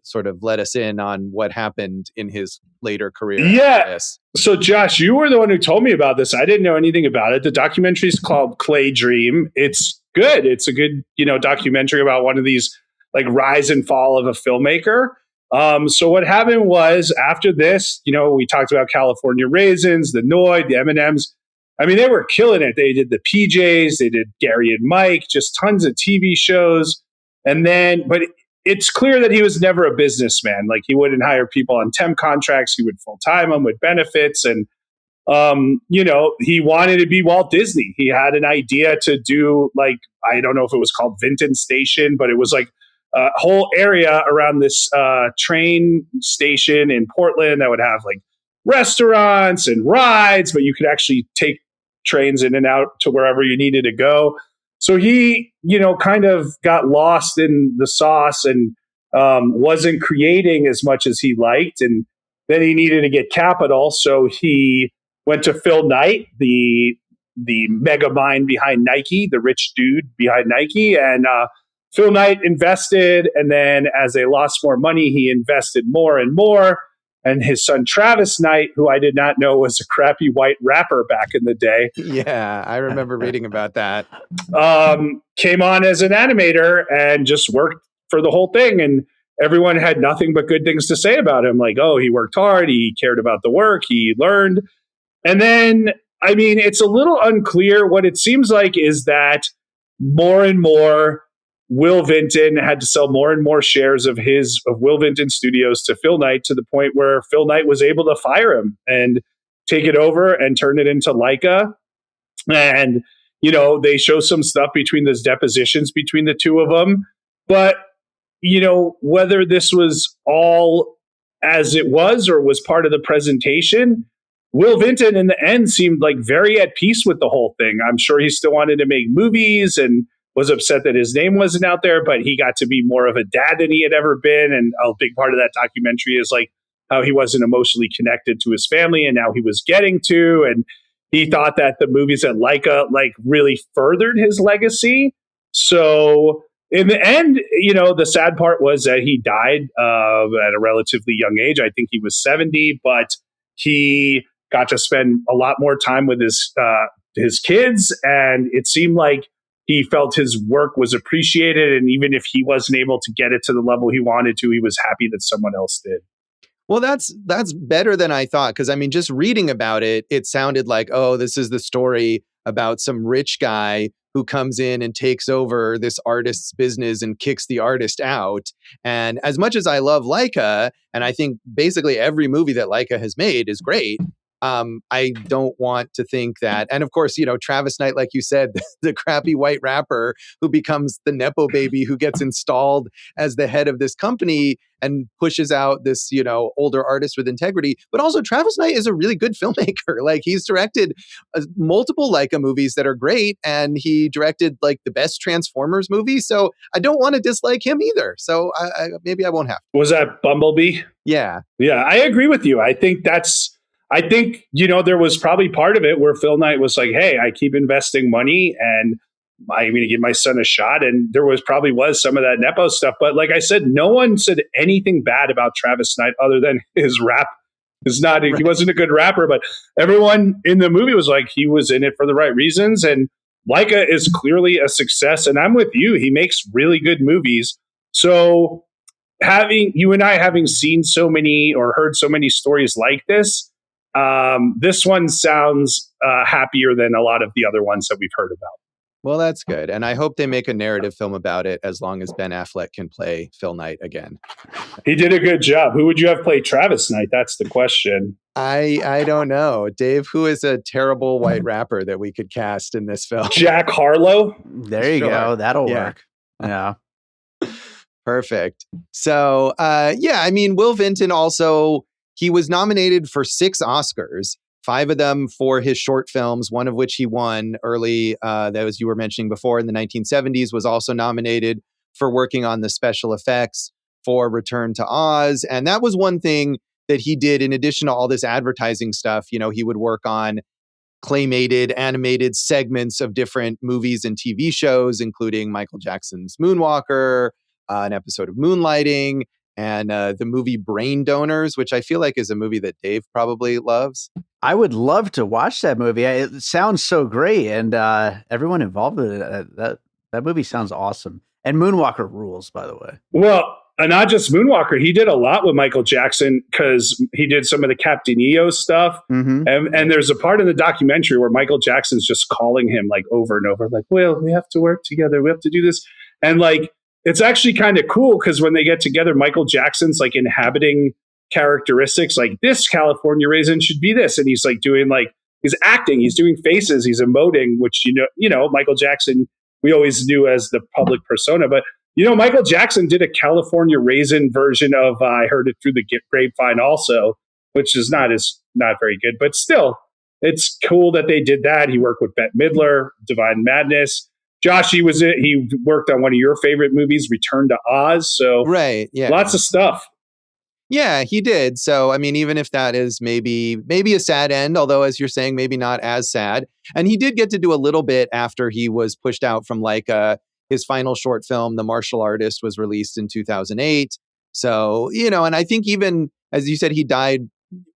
Speaker 1: sort of let us in on what happened in his later career.
Speaker 2: Yeah. So Josh, you were the one who told me about this. I didn't know anything about it. The documentary is called Clay Dream. It's good. It's a good, documentary about one of these like rise and fall of a filmmaker. So what happened was after this, we talked about California Raisins, the Noid, the M&Ms. I mean, they were killing it. They did the PJs, they did Gary and Mike, just tons of TV shows. And then, but it's clear that he was never a businessman. Like he wouldn't hire people on temp contracts. He would full-time them with benefits. And, he wanted to be Walt Disney. He had an idea to do like, I don't know if it was called Vinton Station, but it was like a whole area around this train station in Portland that would have like restaurants and rides, but you could actually take trains in and out to wherever you needed to go. So he, kind of got lost in the sauce and wasn't creating as much as he liked. And then he needed to get capital. So he went to Phil Knight, the mega mind behind Nike, the rich dude behind Nike. And Phil Knight invested. And then as they lost more money, he invested more and more. And his son, Travis Knight, who I did not know was a crappy white rapper back in the day.
Speaker 1: Yeah, I remember reading about that.
Speaker 2: Came on as an animator and just worked for the whole thing. And everyone had nothing but good things to say about him. Like, oh, he worked hard. He cared about the work. He learned. And then, I mean, it's a little unclear. What it seems like is that more and more Will Vinton had to sell more and more shares of Will Vinton Studios to Phil Knight, to the point where Phil Knight was able to fire him and take it over and turn it into Leica. And, they show some stuff between those depositions between the two of them. But, whether this was all as it was or was part of the presentation, Will Vinton in the end seemed like very at peace with the whole thing. I'm sure he still wanted to make movies and was upset that his name wasn't out there, but he got to be more of a dad than he had ever been. And a big part of that documentary is like how he wasn't emotionally connected to his family, and now he was getting to. And he thought that the movies at Leica like really furthered his legacy. So in the end, the sad part was that he died at a relatively young age. I think he was 70, but he got to spend a lot more time with his kids. And it seemed like he felt his work was appreciated. And even if he wasn't able to get it to the level he wanted to, he was happy that someone else did.
Speaker 1: Well, that's better than I thought. Because, I mean, just reading about it, it sounded like, oh, this is the story about some rich guy who comes in and takes over this artist's business and kicks the artist out. And as much as I love Leica, and I think basically every movie that Leica has made is great, I don't want to think that. And of course, Travis Knight, like you said, the crappy white rapper who becomes the Nepo baby who gets installed as the head of this company and pushes out this, older artist with integrity. But also Travis Knight is a really good filmmaker. Like he's directed multiple Leica movies that are great. And he directed like the best Transformers movie. So I don't want to dislike him either. So maybe I won't have to.
Speaker 2: Was that Bumblebee?
Speaker 1: Yeah.
Speaker 2: Yeah, I agree with you. I think, there was probably part of it where Phil Knight was like, hey, I keep investing money and I'm going to give my son a shot. And there was some of that Nepo stuff. But like I said, no one said anything bad about Travis Knight other than his rap is not, he wasn't a good rapper, but everyone in the movie was like, he was in it for the right reasons. And Leica is clearly a success. And I'm with you. He makes really good movies. So you and I having seen so many or heard so many stories like this, this one sounds happier than a lot of the other ones that we've heard about.
Speaker 1: Well, that's good. And I hope they make a narrative film about it as long as Ben Affleck can play Phil Knight again.
Speaker 2: He did a good job. Who would you have play Travis Knight? That's the question.
Speaker 1: I don't know. Dave, who is a terrible white rapper that we could cast in this film?
Speaker 2: Jack Harlow?
Speaker 3: There you go. That'll work. Yeah.
Speaker 1: Perfect. So, Will Vinton also, he was nominated for 6 Oscars. 5 of them for his short films, one of which he won early, that was you were mentioning before in the 1970s, was also nominated for working on the special effects for Return to Oz. And that was one thing that he did in addition to all this advertising stuff. He would work on claymated, animated segments of different movies and TV shows, including Michael Jackson's Moonwalker, an episode of Moonlighting, and the movie Brain Donors, which I feel like is a movie that Dave probably loves.
Speaker 3: I would love to watch that movie. It sounds so great, and everyone involved with it. That movie sounds awesome. And Moonwalker rules, by the way.
Speaker 2: Well, not just Moonwalker. He did a lot with Michael Jackson because he did some of the Captain EO stuff.
Speaker 3: Mm-hmm.
Speaker 2: And there's a part in the documentary where Michael Jackson's just calling him like over and over, like, well, we have to work together. We have to do this. And like, it's actually kind of cool because when they get together, Michael Jackson's like inhabiting characteristics like this California raisin should be this. And he's like doing like, he's acting, he's doing faces, he's emoting, which, Michael Jackson, we always knew as the public persona. But, Michael Jackson did a California raisin version of I Heard It Through the Grapevine also, which is not very good. But still, it's cool that they did that. He worked with Bette Midler, Divine Madness. Josh, he worked on one of your favorite movies, Return to Oz. So
Speaker 1: right, yeah,
Speaker 2: lots of stuff.
Speaker 1: Yeah, he did. So, I mean, even if that is maybe a sad end, although as you're saying, maybe not as sad. And he did get to do a little bit after he was pushed out from Laika. His final short film, The Martial Artist, was released in 2008. So, and I think even, as you said, he died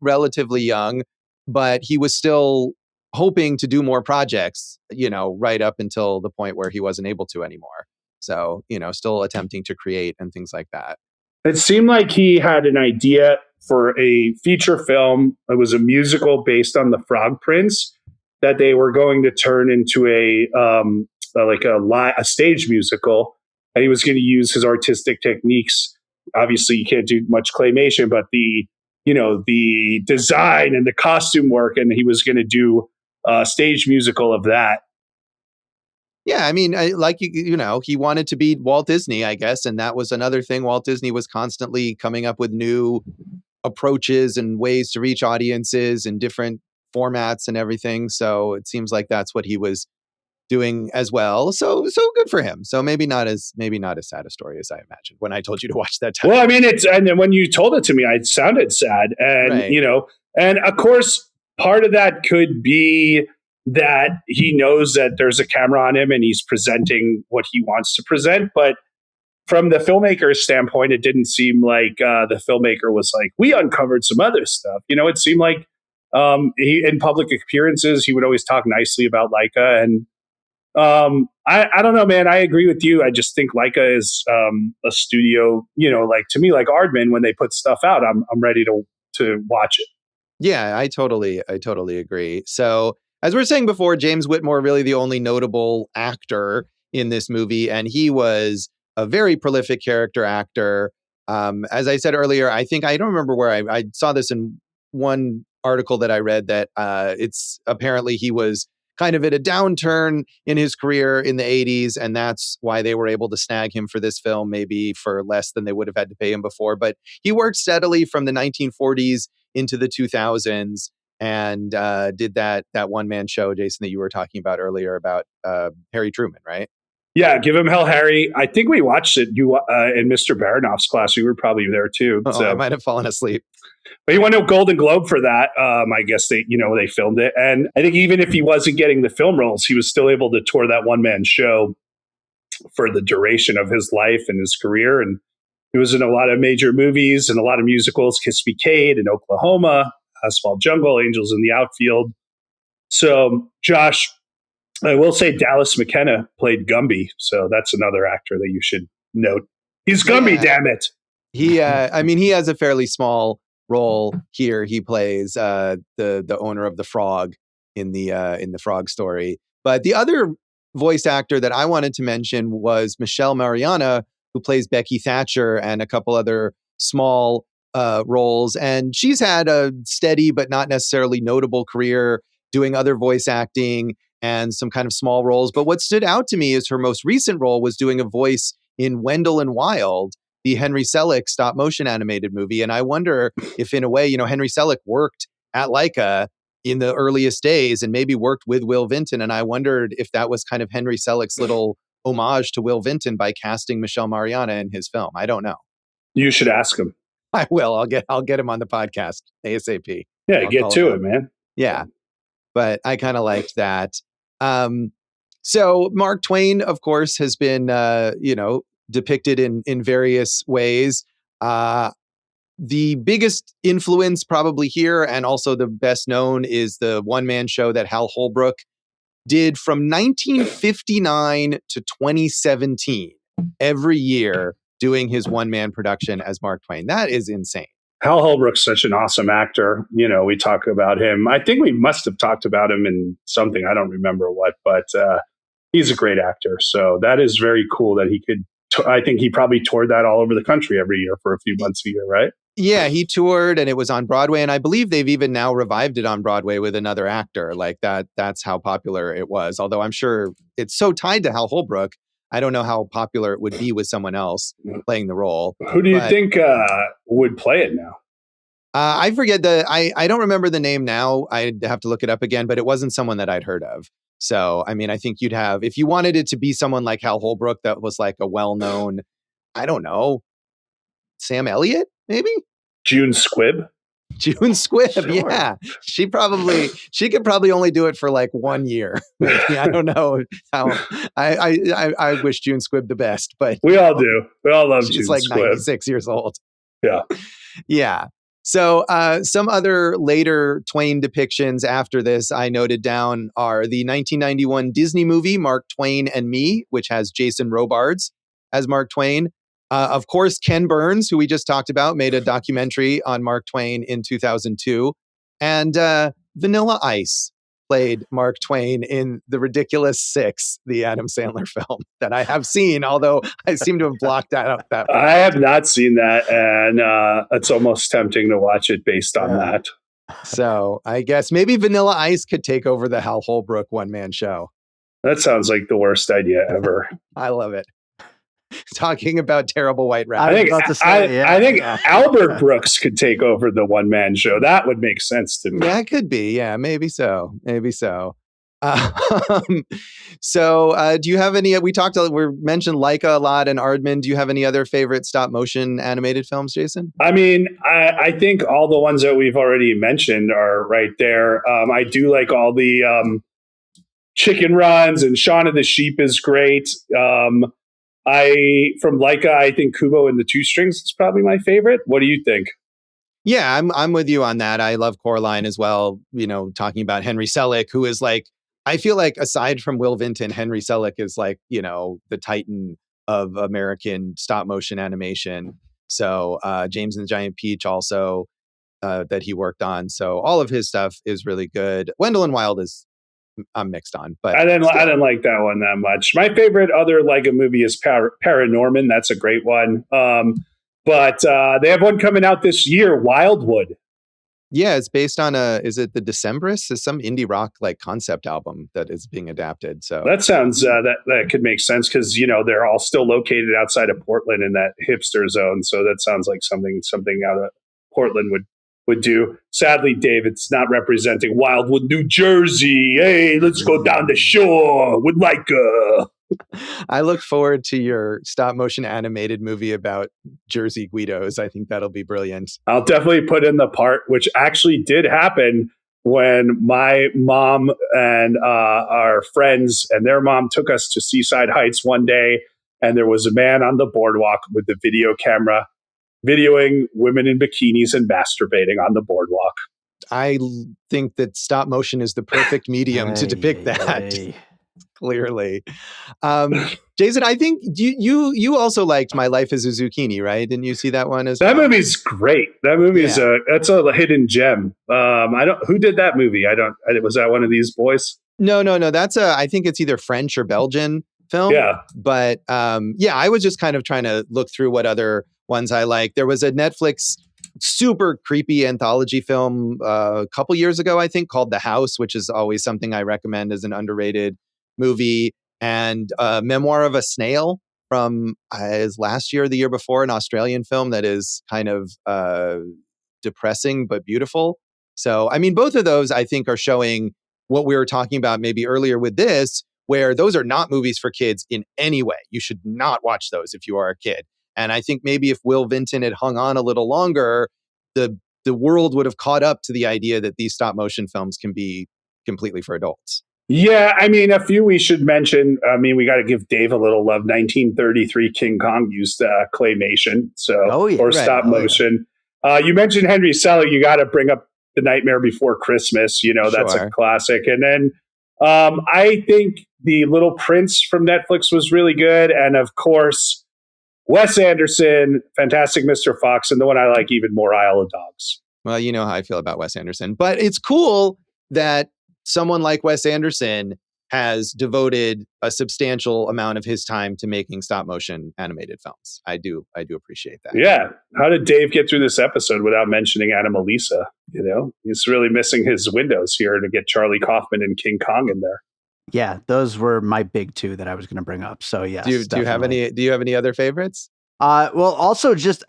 Speaker 1: relatively young, but he was still hoping to do more projects, right up until the point where he wasn't able to anymore. So, still attempting to create and things like that.
Speaker 2: It seemed like he had an idea for a feature film. It was a musical based on the Frog Prince that they were going to turn into a stage musical. And he was going to use his artistic techniques. Obviously, you can't do much claymation, but the design and the costume work, and he was going to do a stage musical of that.
Speaker 1: Yeah, I mean, he wanted to be Walt Disney, I guess. And that was another thing. Walt Disney was constantly coming up with new approaches and ways to reach audiences in different formats and everything. So it seems like that's what he was doing as well. So good for him. So maybe not as sad a story as I imagined when I told you to watch that time.
Speaker 2: Well, I mean, and then when you told it to me, it sounded sad. And,
Speaker 1: right.
Speaker 2: And of course, part of that could be that he knows that there's a camera on him and he's presenting what he wants to present. But from the filmmaker's standpoint, it didn't seem like the filmmaker was like, we uncovered some other stuff. It seemed like he, in public appearances, he would always talk nicely about Laika. And I don't know, man. I agree with you. I just think Laika is a studio, like to me, like Aardman, when they put stuff out, I'm ready to watch it.
Speaker 1: Yeah, I totally agree. So as we were saying before, James Whitmore, really the only notable actor in this movie, and he was a very prolific character actor. As I said earlier, I don't remember where I saw this in one article that I read that it's apparently he was kind of at a downturn in his career in the 80s, and that's why they were able to snag him for this film, maybe for less than they would have had to pay him before. But he worked steadily from the 1940s into the 2000s. And did that one-man show, Jason, that you were talking about earlier about Harry Truman, right?
Speaker 2: Yeah, Give Him Hell, Harry. I think we watched it in Mr. Baranoff's class. We were probably there too.
Speaker 1: Oh, I might have fallen asleep.
Speaker 2: But he won a Golden Globe for that. I guess they filmed it. And I think even if he wasn't getting the film roles, he was still able to tour that one-man show for the duration of his life and his career. And he was in a lot of major movies and a lot of musicals, Kiss Me Kate in Oklahoma, Asphalt Jungle, Angels in the Outfield. So, Josh, I will say Dallas McKenna played Gumby. So that's another actor that you should note. He's Gumby, damn it.
Speaker 1: He has a fairly small role here. He plays the owner of the frog in the Frog Story. But the other voice actor that I wanted to mention was Michele Mariana, who plays Becky Thatcher, and a couple other small roles. And she's had a steady but not necessarily notable career doing other voice acting and some kind of small roles. But what stood out to me is her most recent role was doing a voice in Wendell and Wild, the Henry Selick stop motion animated movie. And I wonder if in a way, Henry Selick worked at Laika in the earliest days and maybe worked with Will Vinton. And I wondered if that was kind of Henry Selick's little homage to Will Vinton by casting Michele Mariana in his film. I don't know.
Speaker 2: You should ask him.
Speaker 1: I will. I'll get him on the podcast ASAP.
Speaker 2: Yeah, get to it, man.
Speaker 1: Yeah. but I kind of liked that. So Mark Twain, of course, has been, depicted in various ways. The biggest influence probably here, and also the best known, is the one-man show that Hal Holbrook did from 1959 to 2017, every year doing his one-man production as Mark Twain. That is insane.
Speaker 2: Hal Holbrook's such an awesome actor. We talk about him. I think we must have talked about him in something. I don't remember what, but he's a great actor. So that is very cool that he could. I think he probably toured that all over the country every year for a few months a year, right?
Speaker 1: Yeah, he toured and it was on Broadway. And I believe they've even now revived it on Broadway with another actor. Like that's how popular it was. Although I'm sure it's so tied to Hal Holbrook, I don't know how popular it would be with someone else playing the role.
Speaker 2: Who do you think would play it now?
Speaker 1: I forget I don't remember the name now. I'd have to look it up again, but it wasn't someone that I'd heard of. So, I mean, I think you'd have, if you wanted it to be someone like Hal Holbrook that was like a well-known, I don't know, Sam Elliott, maybe?
Speaker 2: June Squibb?
Speaker 1: June Squibb, sure. Yeah. She could probably only do it for like 1 year. Maybe. I don't know how. I wish June Squibb the best, but
Speaker 2: we all do. We all love June Squibb.
Speaker 1: She's like 96 years old.
Speaker 2: Yeah.
Speaker 1: Yeah. So some other later Twain depictions after this I noted down are the 1991 Disney movie Mark Twain and Me, which has Jason Robards as Mark Twain. Of course, Ken Burns, who we just talked about, made a documentary on Mark Twain in 2002. And Vanilla Ice played Mark Twain in The Ridiculous Six, the Adam Sandler film that I have seen, although I seem to have blocked that out.
Speaker 2: I have not seen that, and it's almost tempting to watch it based on that.
Speaker 1: So I guess maybe Vanilla Ice could take over the Hal Holbrook one-man show.
Speaker 2: That sounds like the worst idea ever.
Speaker 1: I love it. Talking about terrible white rap.
Speaker 2: I think Albert Brooks could take over the one-man show. That would make sense to me.
Speaker 1: That could be. Yeah, maybe so. Maybe so. So do you have any, we mentioned Laika a lot and Aardman. Do you have any other favorite stop motion animated films, Jason?
Speaker 2: I mean, I think all the ones that we've already mentioned are right there. I do like all the Chicken Runs, and Shaun of the Sheep is great. From Laika, I think Kubo and the Two Strings is probably my favorite. What do you think?
Speaker 1: Yeah, I'm with you on that. I love Coraline as well. Talking about Henry Selick, who is like, I feel like aside from Will Vinton, Henry Selick is like, the titan of American stop motion animation. So James and the Giant Peach also that he worked on. So all of his stuff is really good. Wendell and Wild is I'm mixed on, but
Speaker 2: I didn't like that one that much. My favorite other Laika movie is Paranorman. That's a great one. But they have one coming out this year, Wildwood.
Speaker 1: Yeah, it's based on is it The Decemberists? It's some indie rock like concept album that is being adapted. So that
Speaker 2: sounds that could make sense because they're all still located outside of Portland in that hipster zone. So that sounds like something out of Portland would do. Sadly, Dave, it's not representing Wildwood, New Jersey. Hey, let's go down the shore with Laika.
Speaker 1: I look forward to your stop motion animated movie about Jersey Guidos. I think that'll be brilliant.
Speaker 2: I'll definitely put in the part, which actually did happen when my mom and our friends and their mom took us to Seaside Heights one day, and there was a man on the boardwalk with the video camera videoing women in bikinis and masturbating on the boardwalk.
Speaker 1: I think that stop motion is the perfect medium to depict that. Clearly. Jason, I think you also liked My Life as a Zucchini, right? Didn't you see that one as well?
Speaker 2: That movie's great. That movie is that's a hidden gem. Who did that movie? Was that one of these boys?
Speaker 1: No. That's I think it's either French or Belgian film.
Speaker 2: Yeah.
Speaker 1: But I was just kind of trying to look through what other ones I like. There was a Netflix super creepy anthology film a couple years ago, I think, called The House, which is always something I recommend as an underrated movie, and Memoir of a Snail from last year or the year before, an Australian film that is kind of depressing but beautiful. So, I mean, both of those I think are showing what we were talking about maybe earlier with this, where those are not movies for kids in any way. You should not watch those if you are a kid. And I think maybe if Will Vinton had hung on a little longer, the world would have caught up to the idea that these stop motion films can be completely for adults.
Speaker 2: Yeah, I mean, a few we should mention. I mean, we got to give Dave a little love. 1933 King Kong used claymation, or stop motion. Yeah. You mentioned Henry Selick. You got to bring up The Nightmare Before Christmas. That's a classic. And then I think The Little Prince from Netflix was really good. And of course, Wes Anderson, Fantastic Mr. Fox, and the one I like even more, Isle of Dogs.
Speaker 1: Well, you know how I feel about Wes Anderson, but it's cool that someone like Wes Anderson has devoted a substantial amount of his time to making stop motion animated films. I do appreciate that.
Speaker 2: Yeah. How did Dave get through this episode without mentioning Anomalisa? He's really missing his windows here to get Charlie Kaufman and King Kong in there.
Speaker 3: Yeah, those were my big two that I was going to bring up. So yes.
Speaker 1: Do you have any other favorites?
Speaker 3: Well, also just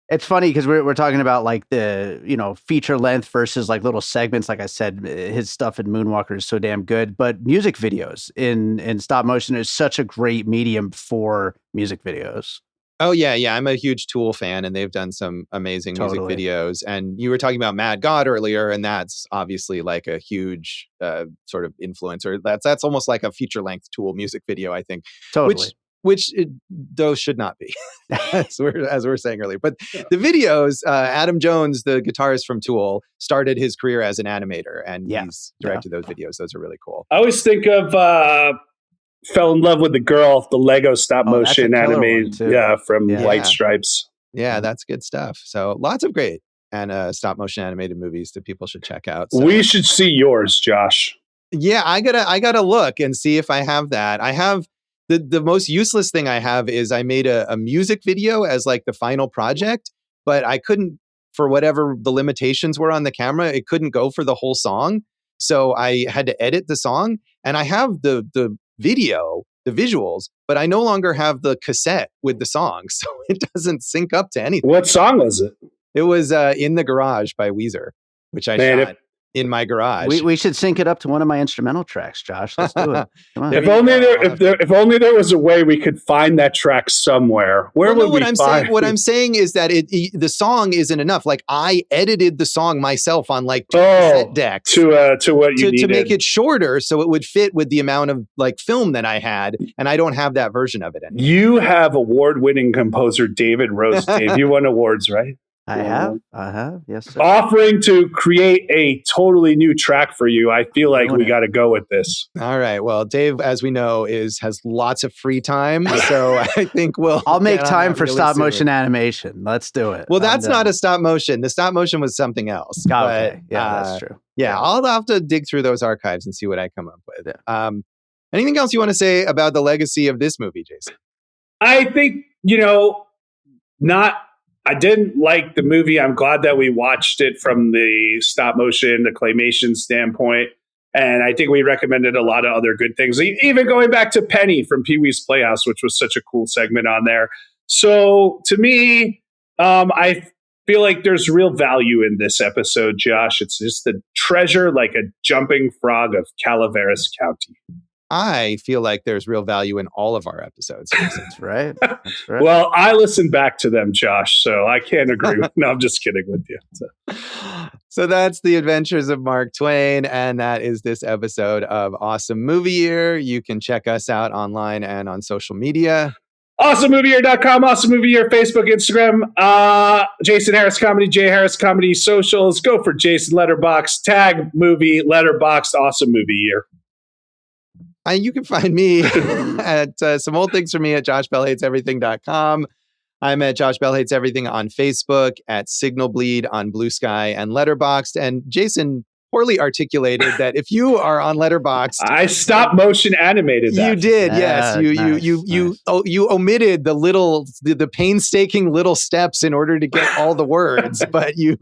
Speaker 3: it's funny because we're talking about like the feature length versus like little segments. Like I said, his stuff in Moonwalker is so damn good. But music videos in stop motion is such a great medium for music videos.
Speaker 1: Oh yeah. I'm a huge Tool fan, and they've done some amazing music videos. And you were talking about Mad God earlier, and that's obviously like a huge sort of influencer. That's almost like a feature length Tool music video, I think.
Speaker 3: Totally.
Speaker 1: Which those should not be, as we're saying earlier. But the videos, Adam Jones, the guitarist from Tool, started his career as an animator, and he's directed those videos. Those are really cool.
Speaker 2: I always think of Fell in Love with the Girl, the Lego stop motion animated, from White Stripes.
Speaker 1: Yeah, that's good stuff. So lots of great and stop motion animated movies that people should check out. So.
Speaker 2: We should see yours, Josh.
Speaker 1: Yeah, I gotta look and see if I have that. I have. The most useless thing I have is I made a music video as like the final project, but I couldn't, for whatever the limitations were on the camera, it couldn't go for the whole song. So I had to edit the song, and I have the video, the visuals, but I no longer have the cassette with the song. So it doesn't sync up to anything.
Speaker 2: What song was it?
Speaker 1: It was In the Garage by Weezer, which I shot in my garage.
Speaker 3: We should sync it up to one of my instrumental tracks, Josh. Let's do it. Come on.
Speaker 2: If only there was a way we could find that track somewhere. Where would we find?
Speaker 1: What I'm saying is that the song isn't enough. Like I edited the song myself on like two cassette decks
Speaker 2: to what you needed
Speaker 1: to make it shorter so it would fit with the amount of like film that I had, and I don't have that version of it anymore.
Speaker 2: You have award-winning composer David Rose. Dave, you won awards, right?
Speaker 3: I have, yes, sir.
Speaker 2: Offering to create a totally new track for you. I feel like we got to go with this.
Speaker 1: All right. Well, Dave, as we know, has lots of free time, so I think I'll
Speaker 3: make time for stop motion animation. Let's do it.
Speaker 1: Well, that's not a stop motion. The stop motion was something else.
Speaker 3: Okay. That's true.
Speaker 1: Yeah, I'll have to dig through those archives and see what I come up with. Yeah. Anything else you want to say about the legacy of this movie, Jason?
Speaker 2: I think I didn't like the movie. I'm glad that we watched it from the stop motion, the claymation standpoint. And I think we recommended a lot of other good things, even going back to Penny from Pee-wee's Playhouse, which was such a cool segment on there. So to me, I feel like there's real value in this episode, Josh. It's just a treasure like a jumping frog of Calaveras County.
Speaker 1: I feel like there's real value in all of our episodes.
Speaker 3: That's right.
Speaker 2: Well, I listen back to them, Josh, so I can't agree with. No, I'm just kidding with you.
Speaker 1: So that's The Adventures of Mark Twain, and that is this episode of Awesome Movie Year. You can check us out online and on social media.
Speaker 2: AwesomeMovieYear.com, Awesome Movie Year, Facebook, Instagram, Jason Harris Comedy, Jay Harris Comedy, socials. Go for Jason Letterboxd, tag movie, Letterboxd, Awesome Movie Year.
Speaker 1: You can find me at some old things for me at joshbellhateseverything.com. I'm at Josh Bell Hates Everything on Facebook, at Signal Bleed on Blue Sky and Letterboxd. And Jason poorly articulate that if you are on Letterboxd,
Speaker 2: I stop motion animated that.
Speaker 1: You did, yes. You omitted the painstaking little steps in order to get all the words, but you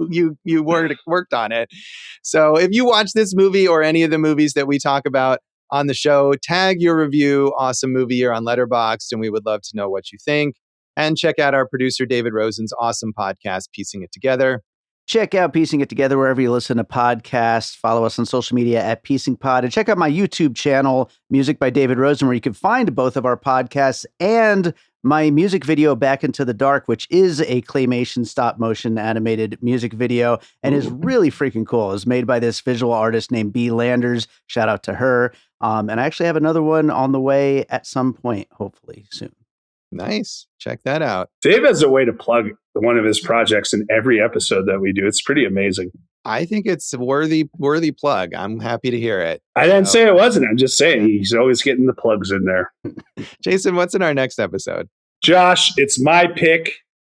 Speaker 1: worked on it. So if you watch this movie or any of the movies that we talk about on the show, tag your review Awesome Movie Year on Letterboxd, and we would love to know what you think. And check out our producer David Rosen's awesome podcast, Piecing It Together.
Speaker 3: Check out Piecing It Together wherever you listen to podcasts. Follow us on social media at Piecing Pod. And check out my YouTube channel, Music by David Rosen, where you can find both of our podcasts and My music video, Back Into the Dark, which is a claymation stop motion animated music video and is really freaking cool. It was made by this visual artist named B. Landers. Shout out to her. And I actually have another one on the way at some point, hopefully soon.
Speaker 1: Nice. Check that out.
Speaker 2: Dave has a way to plug one of his projects in every episode that we do. It's pretty amazing.
Speaker 1: I think it's a worthy plug. I'm happy to hear it.
Speaker 2: I didn't say it wasn't. I'm just saying he's always getting the plugs in there.
Speaker 1: Jason, what's in our next episode?
Speaker 2: Josh, it's my pick.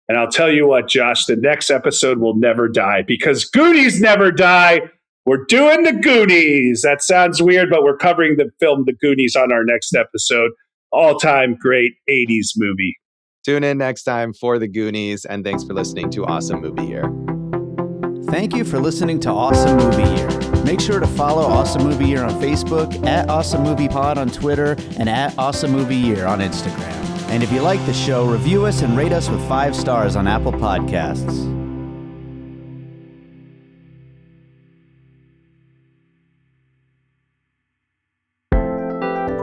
Speaker 2: And I'll tell you what, Josh, the next episode will never die because Goonies never die. We're doing the Goonies. That sounds weird, but we're covering the film The Goonies on our next episode. All-time great 80s movie.
Speaker 1: Tune in next time for The Goonies, and thanks for listening to Awesome Movie Year.
Speaker 3: Thank you for listening to Awesome Movie Year. Make sure to follow Awesome Movie Year on Facebook, at Awesome Movie Pod on Twitter, and at Awesome Movie Year on Instagram. And if you like the show, review us and rate us with 5 stars on Apple Podcasts.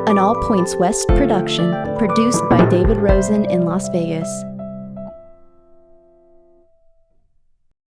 Speaker 4: An All Points West production, produced by David Rosen in Las Vegas.